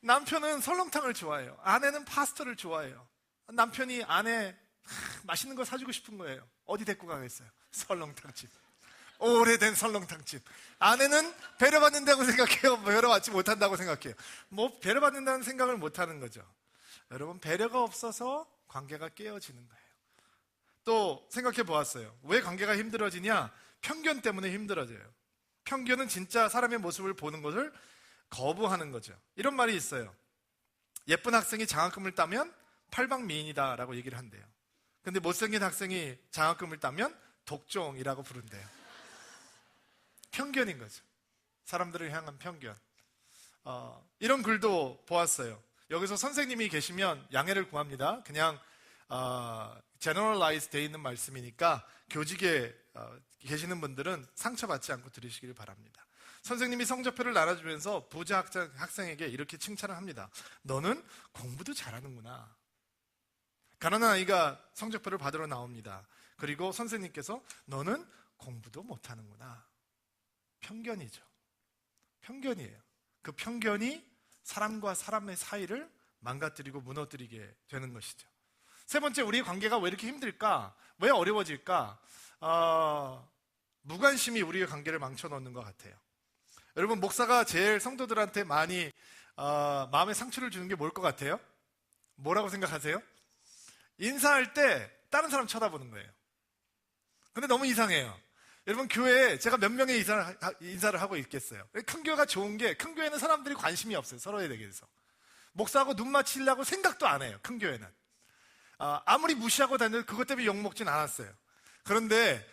남편은 설렁탕을 좋아해요. 아내는 파스타를 좋아해요. 남편이 아내 맛있는 거 사주고 싶은 거예요. 어디 데리고 가겠어요? 설렁탕집. 오래된 설렁탕집. 아내는 배려받는다고 생각해요? 배려받지 못한다고 생각해요? 뭐 배려받는다는 생각을 못하는 거죠. 여러분, 배려가 없어서 관계가 깨어지는 거예요. 또 생각해 보았어요. 왜 관계가 힘들어지냐? 편견 때문에 힘들어져요. 편견은 진짜 사람의 모습을 보는 것을 거부하는 거죠. 이런 말이 있어요. 예쁜 학생이 장학금을 따면 팔방미인이다 라고 얘기를 한대요. 근데 못생긴 학생이 장학금을 따면 독종이라고 부른대요. 편견인 거죠. 사람들을 향한 편견. 이런 글도 보았어요. 여기서 선생님이 계시면 양해를 구합니다. 그냥 제너럴라이즈 되어 있는 말씀이니까 교직에 계시는 분들은 상처받지 않고 들으시길 바랍니다. 선생님이 성적표를 나눠주면서 부자 학생에게 이렇게 칭찬을 합니다. 너는 공부도 잘하는구나. 가난한 아이가 성적표를 받으러 나옵니다. 그리고 선생님께서 너는 공부도 못하는구나. 편견이죠. 편견이에요. 그 편견이 사람과 사람의 사이를 망가뜨리고 무너뜨리게 되는 것이죠. 세 번째, 우리의 관계가 왜 이렇게 힘들까? 왜 어려워질까? 무관심이 우리의 관계를 망쳐놓는 것 같아요. 여러분, 목사가 제일 성도들한테 많이 마음에 상처를 주는 게 뭘 것 같아요? 뭐라고 생각하세요? 인사할 때 다른 사람 쳐다보는 거예요. 근데 너무 이상해요. 여러분, 교회에 제가 몇 명의 인사를 하고 있겠어요. 큰 교회가 좋은 게, 큰 교회는 사람들이 관심이 없어요. 서로에 대해서. 목사하고 눈 맞추려고 생각도 안 해요. 큰 교회는. 아무리 무시하고 다녀도 그것 때문에 욕먹진 않았어요. 그런데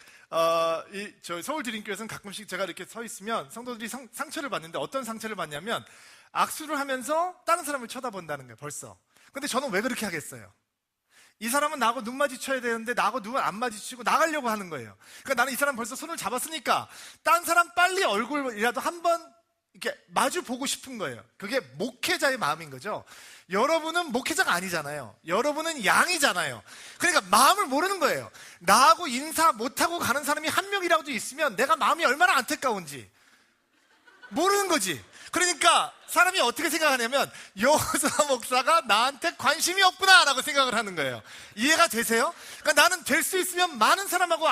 저희 서울 드림교회에서는 가끔씩 제가 이렇게 서 있으면 성도들이 상처를 받는데, 어떤 상처를 받냐면 악수를 하면서 다른 사람을 쳐다본다는 거예요. 벌써. 근데 저는 왜 그렇게 하겠어요? 이 사람은 나하고 눈 마주쳐야 되는데 나하고 눈을 안 마주치고 나가려고 하는 거예요. 그러니까 나는 이 사람 벌써 손을 잡았으니까 딴 사람 빨리 얼굴이라도 한번 이렇게 마주 보고 싶은 거예요. 그게 목회자의 마음인 거죠. 여러분은 목회자가 아니잖아요. 여러분은 양이잖아요. 그러니까 마음을 모르는 거예요. 나하고 인사 못하고 가는 사람이 한 명이라도 있으면 내가 마음이 얼마나 안타까운지 모르는 거지. 그러니까 사람이 어떻게 생각하냐면 여호수아 목사가 나한테 관심이 없구나 라고 생각을 하는 거예요. 이해가 되세요? 그러니까 나는 될 수 있으면 많은 사람하고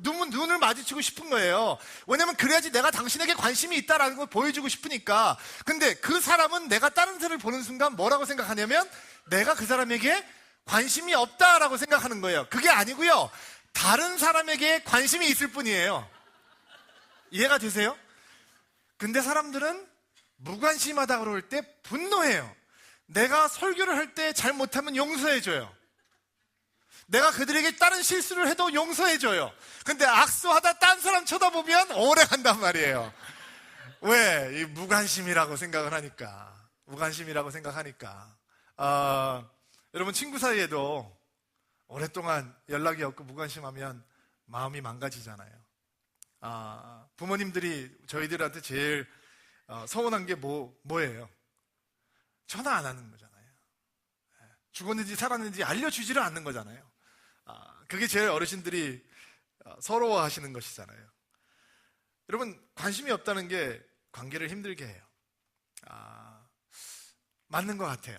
눈을 마주치고 싶은 거예요. 왜냐면 그래야지 내가 당신에게 관심이 있다라는 걸 보여주고 싶으니까. 근데 그 사람은 내가 다른 사람을 보는 순간 뭐라고 생각하냐면 내가 그 사람에게 관심이 없다라고 생각하는 거예요. 그게 아니고요, 다른 사람에게 관심이 있을 뿐이에요. 이해가 되세요? 근데 사람들은 무관심하다 그럴 때 분노해요. 내가 설교를 할 때 잘못하면 용서해줘요. 내가 그들에게 다른 실수를 해도 용서해줘요. 근데 악수하다 딴 사람 쳐다보면 오래 간단 말이에요. 왜? 이 무관심이라고 생각을 하니까. 무관심이라고 생각하니까. 여러분, 친구 사이에도 오랫동안 연락이 없고 무관심하면 마음이 망가지잖아요. 부모님들이 저희들한테 제일 서운한 게 뭐예요? 전화 안 하는 거잖아요. 죽었는지 살았는지 알려주지를 않는 거잖아요. 그게 제일 어르신들이 서러워하시는 것이잖아요. 여러분, 관심이 없다는 게 관계를 힘들게 해요. 맞는 것 같아요.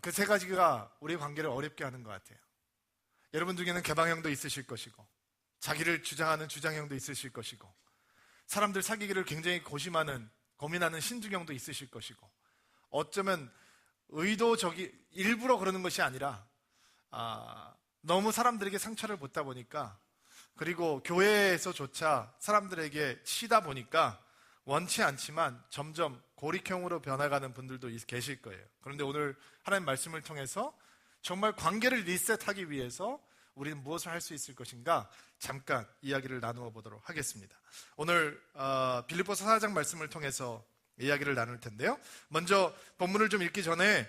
그 세 가지가 우리의 관계를 어렵게 하는 것 같아요. 여러분 중에는 개방형도 있으실 것이고, 자기를 주장하는 주장형도 있으실 것이고, 사람들 사귀기를 굉장히 고민하는 신중형도 있으실 것이고, 어쩌면 일부러 그러는 것이 아니라 너무 사람들에게 상처를 줬다 보니까, 그리고 교회에서조차 사람들에게 치다 보니까 원치 않지만 점점 고립형으로 변해가는 분들도 계실 거예요. 그런데 오늘 하나님 말씀을 통해서 정말 관계를 리셋하기 위해서 우리는 무엇을 할 수 있을 것인가 잠깐 이야기를 나누어 보도록 하겠습니다. 오늘 빌립보서 4장 말씀을 통해서 이야기를 나눌 텐데요. 먼저 본문을 좀 읽기 전에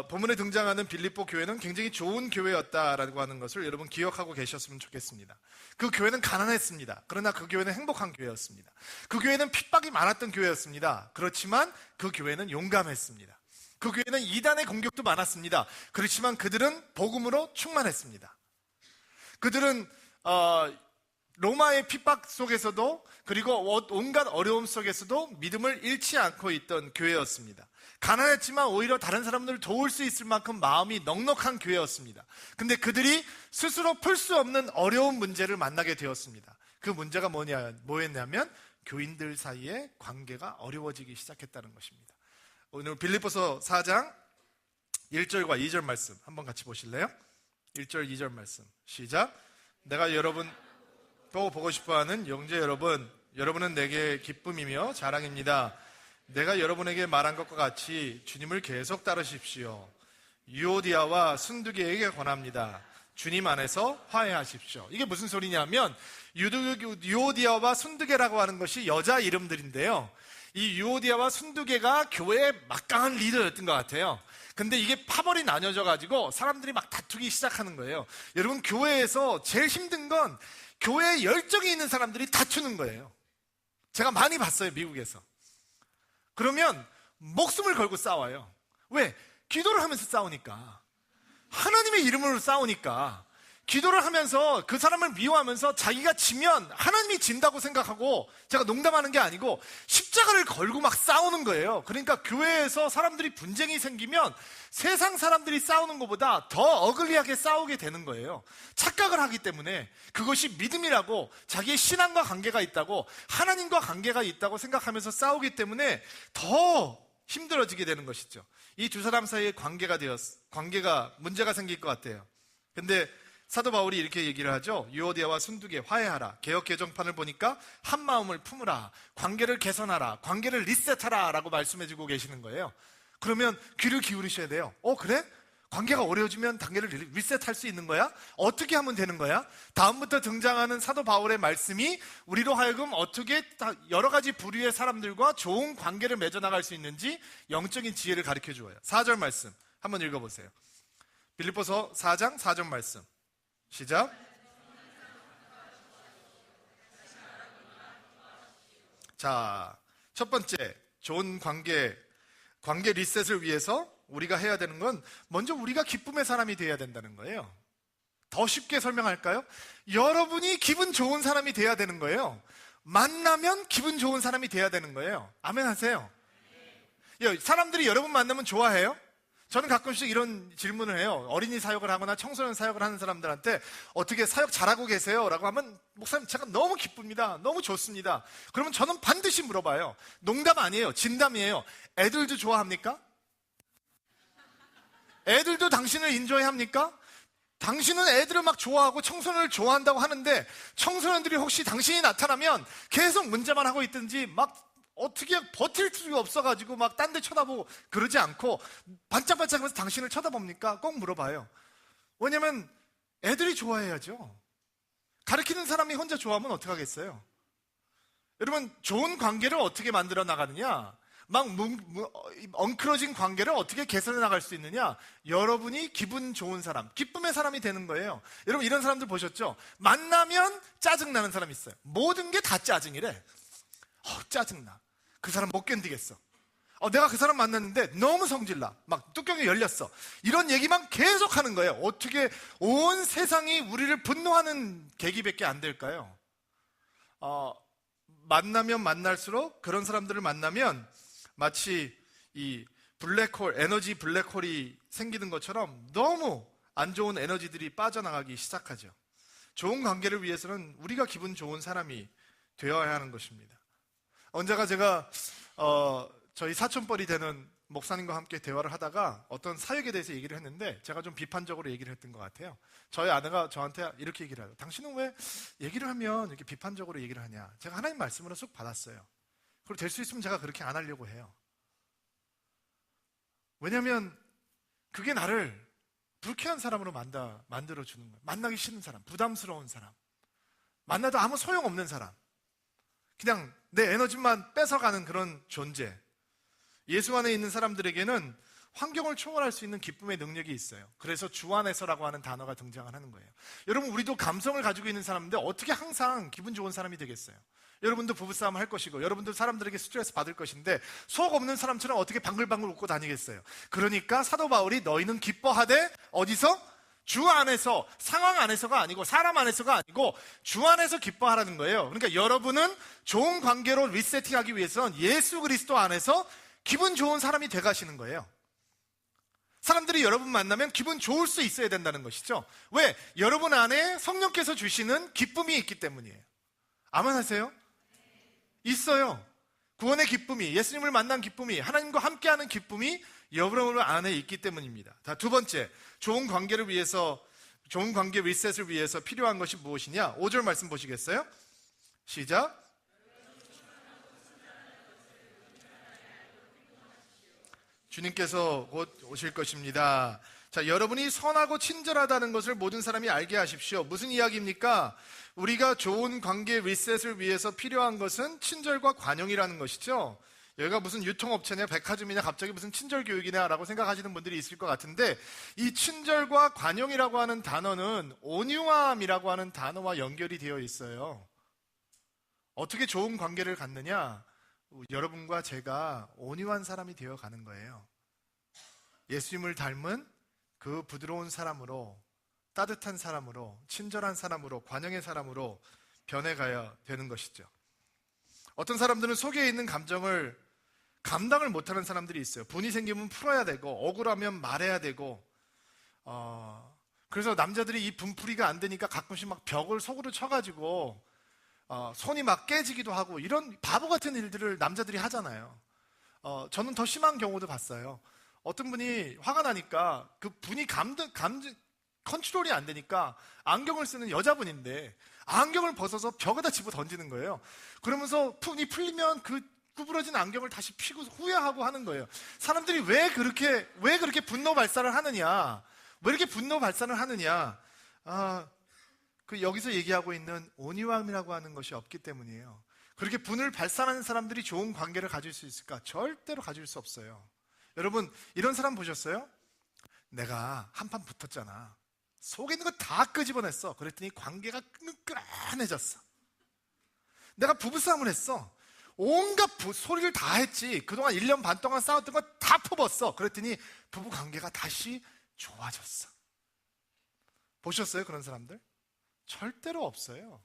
본문에 등장하는 빌립보 교회는 굉장히 좋은 교회였다라고 하는 것을 여러분 기억하고 계셨으면 좋겠습니다. 그 교회는 가난했습니다. 그러나 그 교회는 행복한 교회였습니다. 그 교회는 핍박이 많았던 교회였습니다. 그렇지만 그 교회는 용감했습니다. 그 교회는 이단의 공격도 많았습니다. 그렇지만 그들은 복음으로 충만했습니다. 그들은 로마의 핍박 속에서도, 그리고 온갖 어려움 속에서도 믿음을 잃지 않고 있던 교회였습니다. 가난했지만 오히려 다른 사람들을 도울 수 있을 만큼 마음이 넉넉한 교회였습니다. 근데 그들이 스스로 풀 수 없는 어려운 문제를 만나게 되었습니다. 그 문제가 뭐였냐면 교인들 사이에 관계가 어려워지기 시작했다는 것입니다. 오늘 빌립보서 4장 1절과 2절 말씀 한번 같이 보실래요? 1절 2절 말씀 시작. 내가 여러분 보고 싶어하는 영제 여러분, 여러분은 내게 기쁨이며 자랑입니다. 내가 여러분에게 말한 것과 같이 주님을 계속 따르십시오. 유오디아와 순두개에게 권합니다. 주님 안에서 화해하십시오. 이게 무슨 소리냐면 유오디아와 순두개라고 하는 것이 여자 이름들인데요. 이 유오디아와 순두개가 교회의 막강한 리더였던 것 같아요. 근데 이게 파벌이 나뉘어져 가지고 사람들이 막 다투기 시작하는 거예요. 여러분, 교회에서 제일 힘든 건 교회에 열정이 있는 사람들이 다투는 거예요. 제가 많이 봤어요, 미국에서. 그러면 목숨을 걸고 싸워요. 왜? 기도를 하면서 싸우니까. 하나님의 이름으로 싸우니까. 기도를 하면서 그 사람을 미워하면서 자기가 지면 하나님이 진다고 생각하고, 제가 농담하는 게 아니고 십자가를 걸고 막 싸우는 거예요. 그러니까 교회에서 사람들이 분쟁이 생기면 세상 사람들이 싸우는 것보다 더 어글리하게 싸우게 되는 거예요. 착각을 하기 때문에 그것이 믿음이라고, 자기의 신앙과 관계가 있다고, 하나님과 관계가 있다고 생각하면서 싸우기 때문에 더 힘들어지게 되는 것이죠. 이 두 사람 사이에 관계가 문제가 생길 것 같아요. 근데 사도 바울이 이렇게 얘기를 하죠. 유오디아와 순두개 화해하라. 개역 개정판을 보니까 한 마음을 품으라. 관계를 개선하라. 관계를 리셋하라 라고 말씀해주고 계시는 거예요. 그러면 귀를 기울이셔야 돼요. 그래? 관계가 어려워지면 관계를 리셋할 수 있는 거야? 어떻게 하면 되는 거야? 다음부터 등장하는 사도 바울의 말씀이 우리로 하여금 어떻게 여러 가지 부류의 사람들과 좋은 관계를 맺어나갈 수 있는지 영적인 지혜를 가르쳐 주어요. 4절 말씀 한번 읽어보세요. 빌립보서 4장 4절 말씀 시작. 자, 첫 번째 좋은 관계 리셋을 위해서 우리가 해야 되는 건 먼저 우리가 기쁨의 사람이 되어야 된다는 거예요. 더 쉽게 설명할까요? 여러분이 기분 좋은 사람이 되어야 되는 거예요. 만나면 기분 좋은 사람이 되어야 되는 거예요. 아멘 하세요. 사람들이 여러분 만나면 좋아해요? 저는 가끔씩 이런 질문을 해요. 어린이 사역을 하거나 청소년 사역을 하는 사람들한테 어떻게 사역 잘하고 계세요? 라고 하면 목사님 제가 너무 기쁩니다. 너무 좋습니다. 그러면 저는 반드시 물어봐요. 농담 아니에요. 진담이에요. 애들도 좋아합니까? 애들도 당신을 인조해합니까? 당신은 애들을 막 좋아하고 청소년을 좋아한다고 하는데 청소년들이 혹시 당신이 나타나면 계속 문제만 하고 있든지 막 어떻게 버틸 수가 없어가지고 막 딴 데 쳐다보고 그러지 않고 반짝반짝하면서 당신을 쳐다봅니까? 꼭 물어봐요. 왜냐면 애들이 좋아해야죠. 가르치는 사람이 혼자 좋아하면 어떡하겠어요? 여러분, 좋은 관계를 어떻게 만들어 나가느냐? 막 엉클어진 관계를 어떻게 개선해 나갈 수 있느냐? 여러분이 기분 좋은 사람, 기쁨의 사람이 되는 거예요. 여러분, 이런 사람들 보셨죠? 만나면 짜증나는 사람이 있어요. 모든 게 다 짜증이래. 짜증나. 그 사람 못 견디겠어. 내가 그 사람 만났는데 너무 성질나. 막 뚜껑이 열렸어. 이런 얘기만 계속 하는 거예요. 어떻게 온 세상이 우리를 분노하는 계기밖에 안 될까요? 만나면 만날수록, 그런 사람들을 만나면 마치 이 블랙홀, 에너지 블랙홀이 생기는 것처럼 너무 안 좋은 에너지들이 빠져나가기 시작하죠. 좋은 관계를 위해서는 우리가 기분 좋은 사람이 되어야 하는 것입니다. 언제가 제가 저희 사촌뻘이 되는 목사님과 함께 대화를 하다가 어떤 사역에 대해서 얘기를 했는데, 제가 좀 비판적으로 얘기를 했던 것 같아요. 저희 아내가 저한테 이렇게 얘기를 해요. 당신은 왜 얘기를 하면 이렇게 비판적으로 얘기를 하냐? 제가 하나님 말씀으로 쑥 받았어요. 그리고 될 수 있으면 제가 그렇게 안 하려고 해요. 왜냐하면 그게 나를 불쾌한 사람으로 만들어주는 거예요. 만나기 싫은 사람, 부담스러운 사람, 만나도 아무 소용없는 사람, 그냥 내 에너지만 뺏어가는 그런 존재. 예수 안에 있는 사람들에게는 환경을 초월할 수 있는 기쁨의 능력이 있어요. 그래서 주 안에서라고 하는 단어가 등장을 하는 거예요. 여러분, 우리도 감성을 가지고 있는 사람인데 어떻게 항상 기분 좋은 사람이 되겠어요? 여러분도 부부싸움 할 것이고, 여러분도 사람들에게 스트레스 받을 것인데, 속 없는 사람처럼 어떻게 방글방글 웃고 다니겠어요? 그러니까 사도 바울이 너희는 기뻐하되, 어디서? 주 안에서, 상황 안에서가 아니고, 사람 안에서가 아니고 주 안에서 기뻐하라는 거예요. 그러니까 여러분은 좋은 관계로 리세팅하기 위해서는 예수 그리스도 안에서 기분 좋은 사람이 돼가시는 거예요. 사람들이 여러분 만나면 기분 좋을 수 있어야 된다는 것이죠. 왜? 여러분 안에 성령께서 주시는 기쁨이 있기 때문이에요. 아멘 하세요? 있어요. 구원의 기쁨이, 예수님을 만난 기쁨이, 하나님과 함께하는 기쁨이 여러분 안에 있기 때문입니다. 자, 두 번째, 좋은 관계를 위해서, 좋은 관계 리셋을 위해서 필요한 것이 무엇이냐? 5절 말씀 보시겠어요? 시작. 주님께서 곧 오실 것입니다. 자, 여러분이 선하고 친절하다는 것을 모든 사람이 알게 하십시오. 무슨 이야기입니까? 우리가 좋은 관계 리셋을 위해서 필요한 것은 친절과 관용이라는 것이죠. 여기가 무슨 유통업체냐, 백화점이냐, 갑자기 무슨 친절교육이냐 라고 생각하시는 분들이 있을 것 같은데, 이 친절과 관용이라고 하는 단어는 온유함이라고 하는 단어와 연결이 되어 있어요. 어떻게 좋은 관계를 갖느냐? 여러분과 제가 온유한 사람이 되어 가는 거예요. 예수님을 닮은 그 부드러운 사람으로, 따뜻한 사람으로, 친절한 사람으로, 관용의 사람으로 변해가야 되는 것이죠. 어떤 사람들은 속에 있는 감정을 감당을 못하는 사람들이 있어요. 분이 생기면 풀어야 되고, 억울하면 말해야 되고, 그래서 남자들이 이 분풀이가 안 되니까 가끔씩 막 벽을 속으로 쳐가지고 손이 막 깨지기도 하고, 이런 바보 같은 일들을 남자들이 하잖아요. 저는 더 심한 경우도 봤어요. 어떤 분이 화가 나니까 그 분이 컨트롤이 안 되니까 안경을 쓰는 여자분인데 안경을 벗어서 벽에다 집어 던지는 거예요. 그러면서 분이 풀리면 그 구부러진 안경을 다시 피고 후회하고 하는 거예요. 사람들이 왜 그렇게 분노 발산을 하느냐? 왜 이렇게 분노 발산을 하느냐? 여기서 얘기하고 있는 온유함이라고 하는 것이 없기 때문이에요. 그렇게 분을 발산하는 사람들이 좋은 관계를 가질 수 있을까? 절대로 가질 수 없어요. 여러분, 이런 사람 보셨어요? 내가 한판 붙었잖아. 속에 있는 거 다 끄집어냈어. 그랬더니 관계가 끈끈해졌어. 내가 부부싸움을 했어. 온갖 소리를 다 했지. 그동안 1년 반 동안 싸웠던 거 다 퍼붓었어. 그랬더니 부부 관계가 다시 좋아졌어. 보셨어요? 그런 사람들? 절대로 없어요.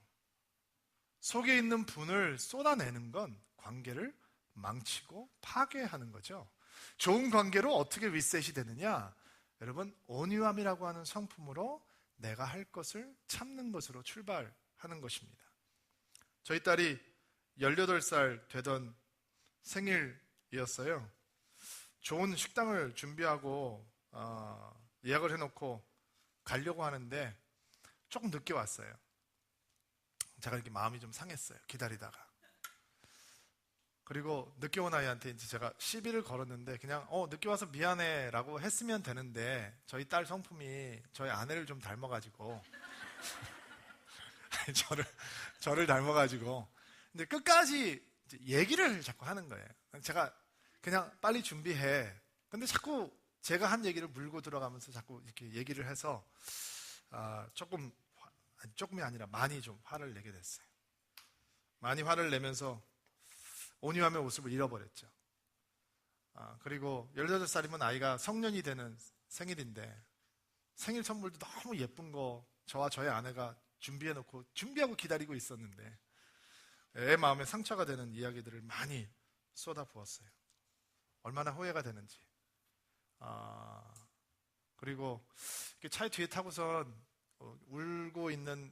속에 있는 분을 쏟아내는 건 관계를 망치고 파괴하는 거죠. 좋은 관계로 어떻게 리셋이 되느냐? 여러분, 온유함이라고 하는 성품으로 내가 할 것을 참는 것으로 출발하는 것입니다. 저희 딸이 18살 되던 생일이었어요. 좋은 식당을 준비하고 예약을 해놓고 가려고 하는데 조금 늦게 왔어요. 제가 이렇게 마음이 좀 상했어요. 기다리다가. 그리고 늦게 온 아이한테 이제 제가 시비를 걸었는데, 그냥 늦게 와서 미안해 라고 했으면 되는데, 저희 딸 성품이 저희 아내를 좀 닮아가지고 저를 닮아가지고, 근데 끝까지 이제 얘기를 자꾸 하는 거예요. 제가 그냥 빨리 준비해. 근데 자꾸 제가 한 얘기를 물고 들어가면서 자꾸 이렇게 얘기를 해서 조금이 아니라 많이 좀 화를 내게 됐어요. 많이 화를 내면서 온유함의 모습을 잃어버렸죠. 그리고 18살이면 아이가 성년이 되는 생일인데 생일 선물도 너무 예쁜 거 저와 저의 아내가 준비하고 기다리고 있었는데 애 마음에 상처가 되는 이야기들을 많이 쏟아부었어요. 얼마나 후회가 되는지. 그리고 차에 뒤에 타고선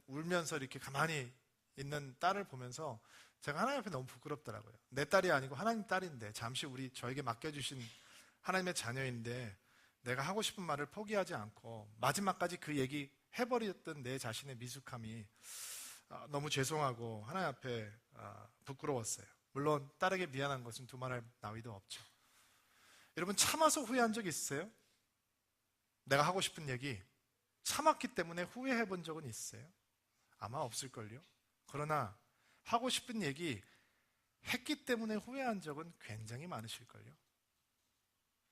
울면서 이렇게 가만히 있는 딸을 보면서 제가 하나님 앞에 너무 부끄럽더라고요. 내 딸이 아니고 하나님 딸인데, 잠시 저에게 맡겨주신 하나님의 자녀인데 내가 하고 싶은 말을 포기하지 않고 마지막까지 그 얘기 해버렸던 내 자신의 미숙함이 너무 죄송하고 하나님 앞에 부끄러웠어요. 물론 딸에게 미안한 것은 두말할 나위도 없죠. 여러분, 참아서 후회한 적 있으세요? 내가 하고 싶은 얘기 참았기 때문에 후회해 본 적은 있어요? 아마 없을걸요. 그러나 하고 싶은 얘기 했기 때문에 후회한 적은 굉장히 많으실걸요.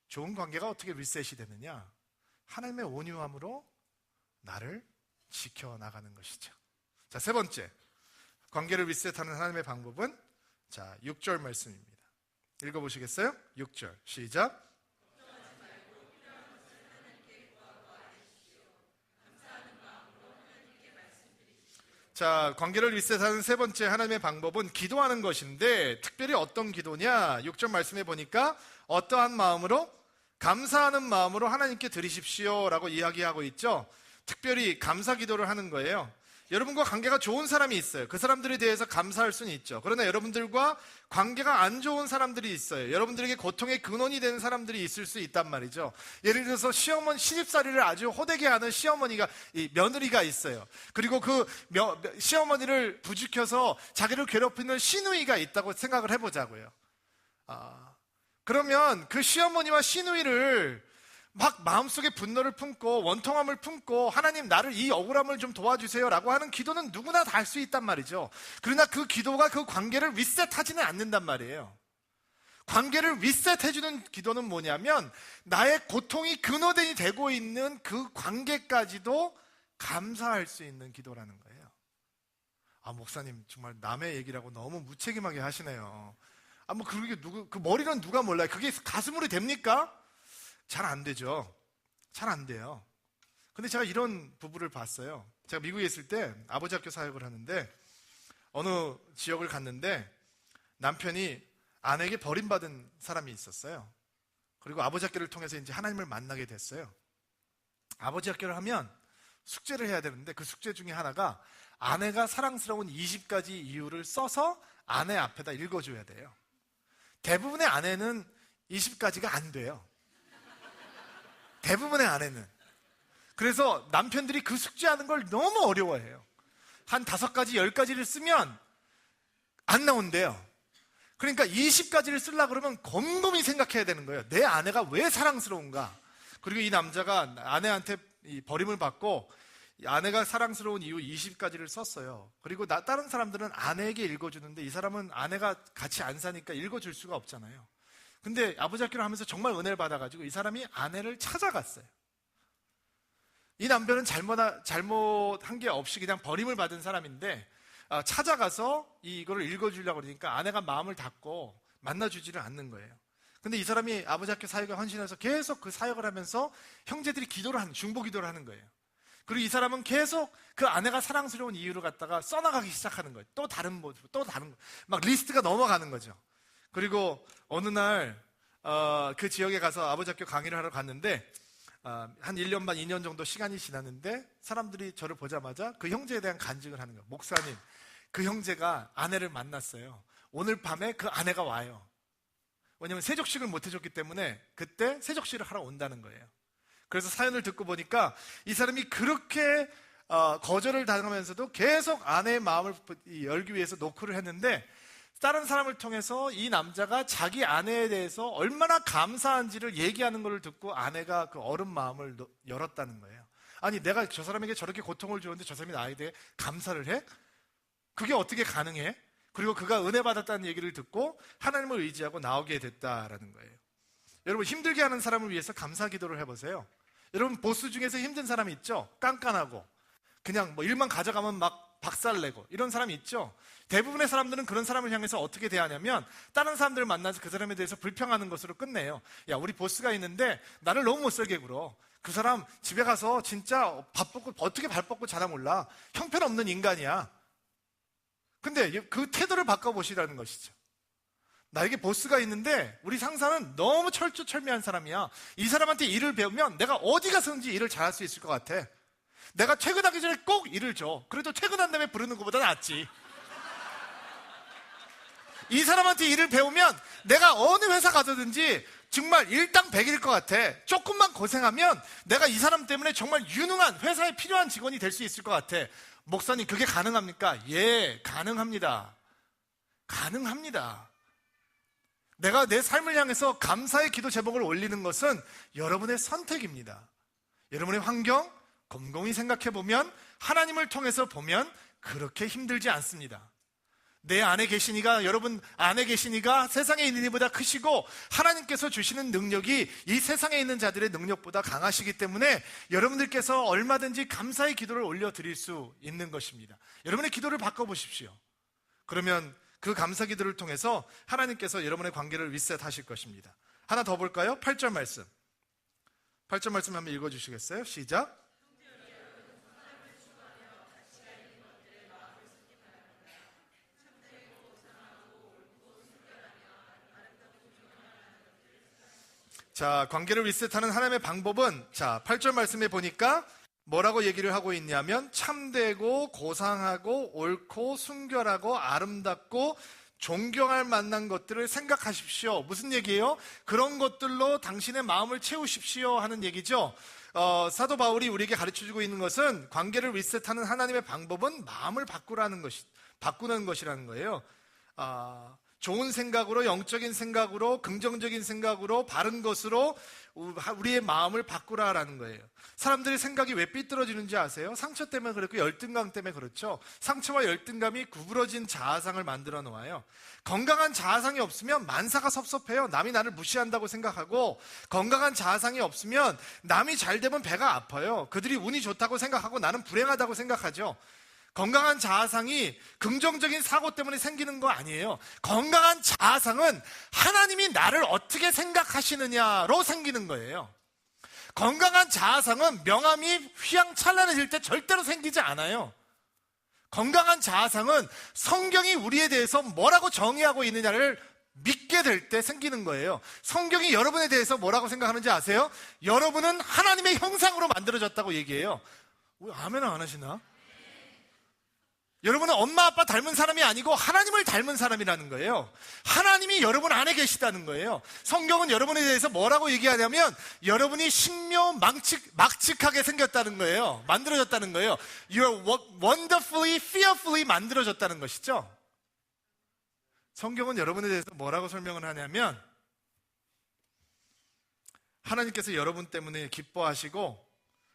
좋은 관계가 어떻게 리셋이 되느냐? 하나님의 온유함으로 나를 지켜나가는 것이죠. 자, 세 번째, 관계를 리셋하는 하나님의 방법은 6절 말씀입니다. 읽어보시겠어요? 6절 시작. 자, 관계를 리셋하는 세 번째 하나님의 방법은 기도하는 것인데, 특별히 어떤 기도냐? 6절 말씀해 보니까 어떠한 마음으로? 감사하는 마음으로 하나님께 드리십시오 라고 이야기하고 있죠. 특별히 감사 기도를 하는 거예요. 여러분과 관계가 좋은 사람이 있어요. 그 사람들에 대해서 감사할 수는 있죠. 그러나 여러분들과 관계가 안 좋은 사람들이 있어요. 여러분들에게 고통의 근원이 되는 사람들이 있을 수 있단 말이죠. 예를 들어서 시집살이를 아주 호되게 하는 며느리가 있어요. 그리고 그 시어머니를 부추겨서 자기를 괴롭히는 시누이가 있다고 생각을 해보자고요. 그러면 그 시어머니와 시누이를 막 마음속에 분노를 품고 원통함을 품고 하나님, 나를 이 억울함을 좀 도와주세요 라고 하는 기도는 누구나 다 할 수 있단 말이죠. 그러나 그 기도가 그 관계를 리셋하지는 않는단 말이에요. 관계를 리셋해주는 기도는 뭐냐면 나의 고통이 근원이 되고 있는 그 관계까지도 감사할 수 있는 기도라는 거예요. 목사님 정말 남의 얘기라고 너무 무책임하게 하시네요. 그게 그 머리는 누가 몰라요. 그게 가슴으로 됩니까? 잘 안 되죠. 잘 안 돼요. 근데 제가 이런 부부를 봤어요. 제가 미국에 있을 때 아버지 학교 사역을 하는데 어느 지역을 갔는데 남편이 아내에게 버림받은 사람이 있었어요. 그리고 아버지 학교를 통해서 이제 하나님을 만나게 됐어요. 아버지 학교를 하면 숙제를 해야 되는데 그 숙제 중에 하나가 아내가 사랑스러운 20가지 이유를 써서 아내 앞에다 읽어줘야 돼요. 대부분의 아내는 20가지가 안 돼요. 대부분의 아내는. 그래서 남편들이 그 숙제하는 걸 너무 어려워해요. 한 5가지, 10가지를 쓰면 안 나온대요. 그러니까 20가지를 쓰려고 그러면 곰곰이 생각해야 되는 거예요. 내 아내가 왜 사랑스러운가? 그리고 이 남자가 아내한테 버림을 받고 아내가 사랑스러운 이유 20가지를 썼어요. 그리고 다른 사람들은 아내에게 읽어주는데 이 사람은 아내가 같이 안 사니까 읽어줄 수가 없잖아요. 근데 아버지 학교를 하면서 정말 은혜를 받아가지고 이 사람이 아내를 찾아갔어요. 이 남편은 잘못한 게 없이 그냥 버림을 받은 사람인데 찾아가서 이거를 읽어주려고 그러니까 아내가 마음을 닫고 만나주지를 않는 거예요. 근데 이 사람이 아버지 학교 사역에 헌신해서 계속 그 사역을 하면서 형제들이 중보 기도를 하는 거예요. 그리고 이 사람은 계속 그 아내가 사랑스러운 이유를 갖다가 써나가기 시작하는 거예요. 또 다른 모습, 또 다른 거. 막 리스트가 넘어가는 거죠. 그리고 어느 날 그 지역에 가서 아버지 학교 강의를 하러 갔는데 한 1년 반, 2년 정도 시간이 지났는데 사람들이 저를 보자마자 그 형제에 대한 간증을 하는 거예요. 목사님, 그 형제가 아내를 만났어요. 오늘 밤에 그 아내가 와요. 왜냐면 세족식을 못 해줬기 때문에 그때 세족식을 하러 온다는 거예요. 그래서 사연을 듣고 보니까 이 사람이 그렇게 거절을 당하면서도 계속 아내의 마음을 열기 위해서 노크를 했는데 다른 사람을 통해서 이 남자가 자기 아내에 대해서 얼마나 감사한지를 얘기하는 것을 듣고 아내가 그 어른 마음을 열었다는 거예요. 아니, 내가 저 사람에게 저렇게 고통을 주었는데 저 사람이 나에 대해 감사를 해? 그게 어떻게 가능해? 그리고 그가 은혜 받았다는 얘기를 듣고 하나님을 의지하고 나오게 됐다라는 거예요. 여러분, 힘들게 하는 사람을 위해서 감사 기도를 해보세요. 여러분, 보스 중에서 힘든 사람이 있죠? 깐깐하고 그냥 뭐 일만 가져가면 막 박살내고 이런 사람이 있죠? 대부분의 사람들은 그런 사람을 향해서 어떻게 대하냐면 다른 사람들을 만나서 그 사람에 대해서 불평하는 것으로 끝내요. 야, 우리 보스가 있는데 나를 너무 못살게 굴어. 그 사람 집에 가서 진짜 밥 뻗고 어떻게 발 뻗고 자나 몰라. 형편없는 인간이야. 근데 그 태도를 바꿔보시라는 것이죠. 나에게 보스가 있는데 우리 상사는 너무 철두철미한 사람이야. 이 사람한테 일을 배우면 내가 어디 가서든지 일을 잘할 수 있을 것 같아. 내가 퇴근하기 전에 꼭 일을 줘. 그래도 퇴근한 다음에 부르는 것보다 낫지. 이 사람한테 일을 배우면 내가 어느 회사 가서든지 정말 일당백일 것 같아. 조금만 고생하면 내가 이 사람 때문에 정말 유능한 회사에 필요한 직원이 될 수 있을 것 같아. 목사님, 그게 가능합니까? 예, 가능합니다. 가능합니다. 내가 내 삶을 향해서 감사의 기도 제목을 올리는 것은 여러분의 선택입니다. 여러분의 환경 곰곰이 생각해 보면, 하나님을 통해서 보면 그렇게 힘들지 않습니다. 내 안에 계시니가, 여러분 안에 계시니가 세상에 있는 이보다 크시고 하나님께서 주시는 능력이 이 세상에 있는 자들의 능력보다 강하시기 때문에 여러분들께서 얼마든지 감사의 기도를 올려드릴 수 있는 것입니다. 여러분의 기도를 바꿔보십시오. 그러면 그 감사 기도를 통해서 하나님께서 여러분의 관계를 리셋하실 것입니다. 하나 더 볼까요? 8절 말씀. 8절 말씀 한번 읽어주시겠어요? 시작. 자, 관계를 리셋하는 하나님의 방법은, 자, 8절 말씀에 보니까 뭐라고 얘기를 하고 있냐면, 참되고 고상하고 옳고 순결하고 아름답고 존경할 만한 것들을 생각하십시오. 무슨 얘기예요? 그런 것들로 당신의 마음을 채우십시오 하는 얘기죠. 사도 바울이 우리에게 가르쳐주고 있는 것은, 관계를 리셋하는 하나님의 방법은 마음을 바꾸는 것이라는 거예요. 좋은 생각으로, 영적인 생각으로, 긍정적인 생각으로, 바른 것으로 우리의 마음을 바꾸라라는 거예요. 사람들의 생각이 왜 삐뚤어지는지 아세요? 상처 때문에 그렇고 열등감 때문에 그렇죠. 상처와 열등감이 구부러진 자아상을 만들어 놓아요. 건강한 자아상이 없으면 만사가 섭섭해요. 남이 나를 무시한다고 생각하고, 건강한 자아상이 없으면 남이 잘 되면 배가 아파요. 그들이 운이 좋다고 생각하고 나는 불행하다고 생각하죠. 건강한 자아상이 긍정적인 사고 때문에 생기는 거 아니에요. 건강한 자아상은 하나님이 나를 어떻게 생각하시느냐로 생기는 거예요. 건강한 자아상은 명암이 휘황찬란해질 때 절대로 생기지 않아요. 건강한 자아상은 성경이 우리에 대해서 뭐라고 정의하고 있느냐를 믿게 될 때 생기는 거예요. 성경이 여러분에 대해서 뭐라고 생각하는지 아세요? 여러분은 하나님의 형상으로 만들어졌다고 얘기해요. 왜 아멘 안 하시나? 여러분은 엄마 아빠 닮은 사람이 아니고 하나님을 닮은 사람이라는 거예요. 하나님이 여러분 안에 계시다는 거예요. 성경은 여러분에 대해서 뭐라고 얘기하냐면, 여러분이 막직하게 생겼다는 거예요. 만들어졌다는 거예요. You're wonderfully, fearfully 만들어졌다는 것이죠. 성경은 여러분에 대해서 뭐라고 설명을 하냐면, 하나님께서 여러분 때문에 기뻐하시고,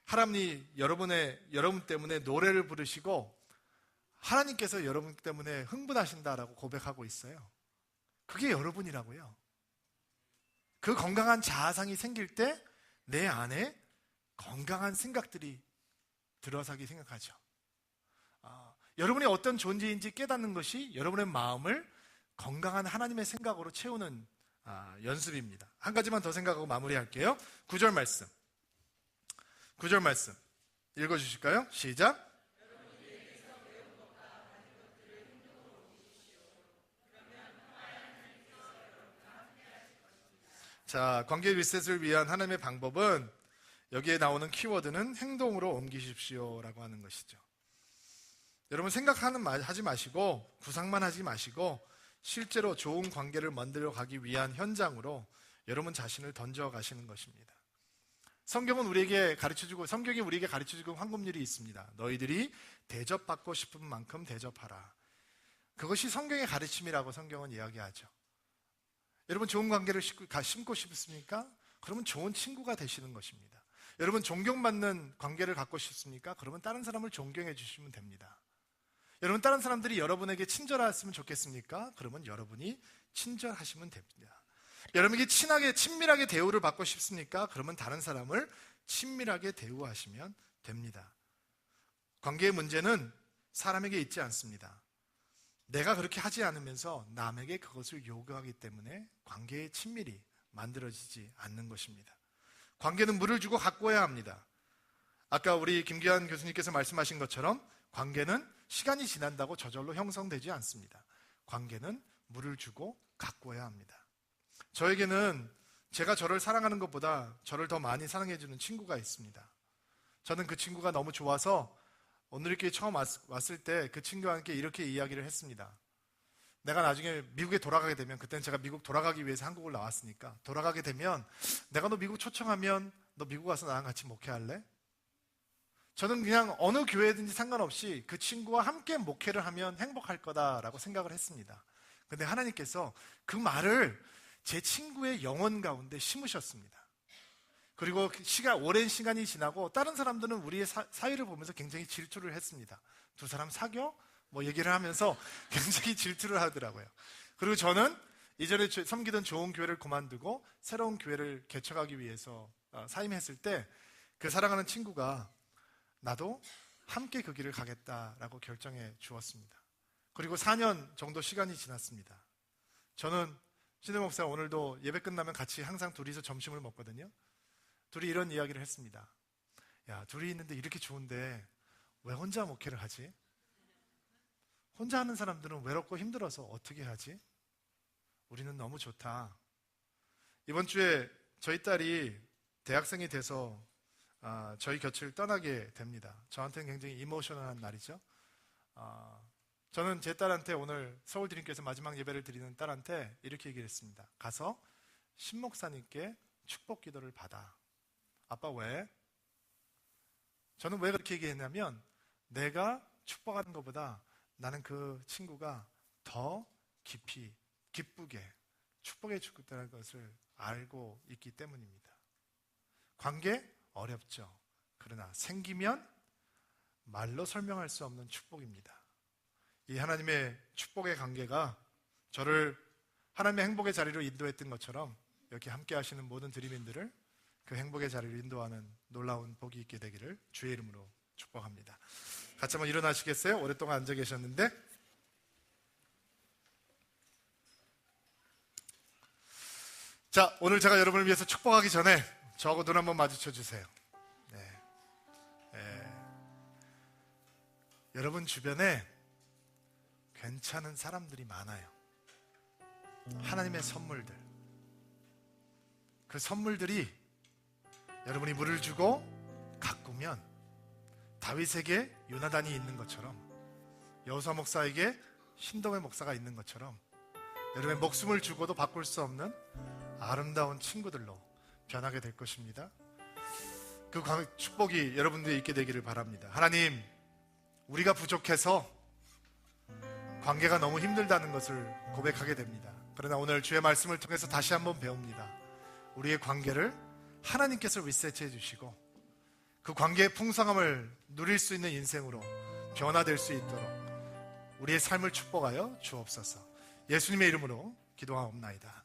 하나님이 여러분 때문에 노래를 부르시고, 하나님께서 여러분 때문에 흥분하신다라고 고백하고 있어요. 그게 여러분이라고요. 그 건강한 자아상이 생길 때 내 안에 건강한 생각들이 들어서기 생각하죠. 여러분이 어떤 존재인지 깨닫는 것이 여러분의 마음을 건강한 하나님의 생각으로 채우는 연습입니다. 한 가지만 더 생각하고 마무리할게요. 9절 말씀. 9절 말씀 읽어주실까요? 시작. 자, 관계 리셋을 위한 하나님의 방법은, 여기에 나오는 키워드는 행동으로 옮기십시오라고 하는 것이죠. 여러분, 생각하는 말 하지 마시고, 구상만 하지 마시고, 실제로 좋은 관계를 만들어 가기 위한 현장으로 여러분 자신을 던져 가시는 것입니다. 성경이 우리에게 가르쳐주고 황금률이 있습니다. 너희들이 대접받고 싶은 만큼 대접하라. 그것이 성경의 가르침이라고 성경은 이야기하죠. 여러분, 좋은 관계를 심고 싶습니까? 그러면 좋은 친구가 되시는 것입니다. 여러분, 존경받는 관계를 갖고 싶습니까? 그러면 다른 사람을 존경해 주시면 됩니다. 여러분, 다른 사람들이 여러분에게 친절했으면 좋겠습니까? 그러면 여러분이 친절하시면 됩니다. 여러분에게 친밀하게 대우를 받고 싶습니까? 그러면 다른 사람을 친밀하게 대우하시면 됩니다. 관계의 문제는 사람에게 있지 않습니다. 내가 그렇게 하지 않으면서 남에게 그것을 요구하기 때문에 관계의 친밀이 만들어지지 않는 것입니다. 관계는 물을 주고 가꿔야 합니다. 아까 우리 김기환 교수님께서 말씀하신 것처럼 관계는 시간이 지난다고 저절로 형성되지 않습니다. 관계는 물을 주고 가꿔야 합니다. 저에게는 제가 저를 사랑하는 것보다 저를 더 많이 사랑해주는 친구가 있습니다. 저는 그 친구가 너무 좋아서 오늘 이렇게 처음 왔을 때 그 친구와 함께 이렇게 이야기를 했습니다. 내가 나중에 미국에 돌아가게 되면, 그때는 제가 미국 돌아가기 위해서 한국을 나왔으니까, 돌아가게 되면 내가 너 미국 초청하면 너 미국 와서 나랑 같이 목회할래? 저는 그냥 어느 교회든지 상관없이 그 친구와 함께 목회를 하면 행복할 거다라고 생각을 했습니다. 근데 하나님께서 그 말을 제 친구의 영혼 가운데 심으셨습니다. 그리고 오랜 시간이 지나고 다른 사람들은 우리의 사이를 보면서 굉장히 질투를 했습니다. 두 사람 사겨? 뭐 얘기를 하면서 굉장히 질투를 하더라고요. 그리고 저는 이전에 섬기던 좋은 교회를 그만두고 새로운 교회를 개척하기 위해서 사임했을 때 그 사랑하는 친구가 나도 함께 그 길을 가겠다라고 결정해 주었습니다. 그리고 4년 정도 시간이 지났습니다. 저는 신대 목사 오늘도 예배 끝나면 같이 항상 둘이서 점심을 먹거든요. 둘이 이런 이야기를 했습니다. 야, 둘이 있는데 이렇게 좋은데 왜 혼자 목회를 하지? 혼자 하는 사람들은 외롭고 힘들어서 어떻게 하지? 우리는 너무 좋다. 이번 주에 저희 딸이 대학생이 돼서 저희 곁을 떠나게 됩니다. 저한테는 굉장히 이모셔널한 날이죠. 저는 제 딸한테 오늘 서울드림교회에서 마지막 예배를 드리는 딸한테 이렇게 얘기를 했습니다. 가서 신 목사님께 축복 기도를 받아. 아빠 왜? 저는 왜 그렇게 얘기했냐면 내가 축복하는 것보다 나는 그 친구가 더 깊이 기쁘게 축복해 주겠다는 것을 알고 있기 때문입니다. 관계 어렵죠. 그러나 생기면 말로 설명할 수 없는 축복입니다. 이 하나님의 축복의 관계가 저를 하나님의 행복의 자리로 인도했던 것처럼 여기 함께 하시는 모든 드림인들을 그 행복의 자리로 인도하는 놀라운 복이 있게 되기를 주의 이름으로 축복합니다. 같이 한번 일어나시겠어요? 오랫동안 앉아 계셨는데. 자, 오늘 제가 여러분을 위해서 축복하기 전에 저하고 눈 한번 마주쳐 주세요. 네. 여러분 주변에 괜찮은 사람들이 많아요. 하나님의 선물들. 그 선물들이 여러분이 물을 주고 가꾸면 다윗에게 요나단이 있는 것처럼, 여호수아 목사에게 신동의 목사가 있는 것처럼 여러분의 목숨을 주고도 바꿀 수 없는 아름다운 친구들로 변하게 될 것입니다. 그 축복이 여러분들이 있게 되기를 바랍니다. 하나님, 우리가 부족해서 관계가 너무 힘들다는 것을 고백하게 됩니다. 그러나 오늘 주의 말씀을 통해서 다시 한번 배웁니다. 우리의 관계를 하나님께서 리셋해 주시고 그 관계의 풍성함을 누릴 수 있는 인생으로 변화될 수 있도록 우리의 삶을 축복하여 주옵소서. 예수님의 이름으로 기도하옵나이다.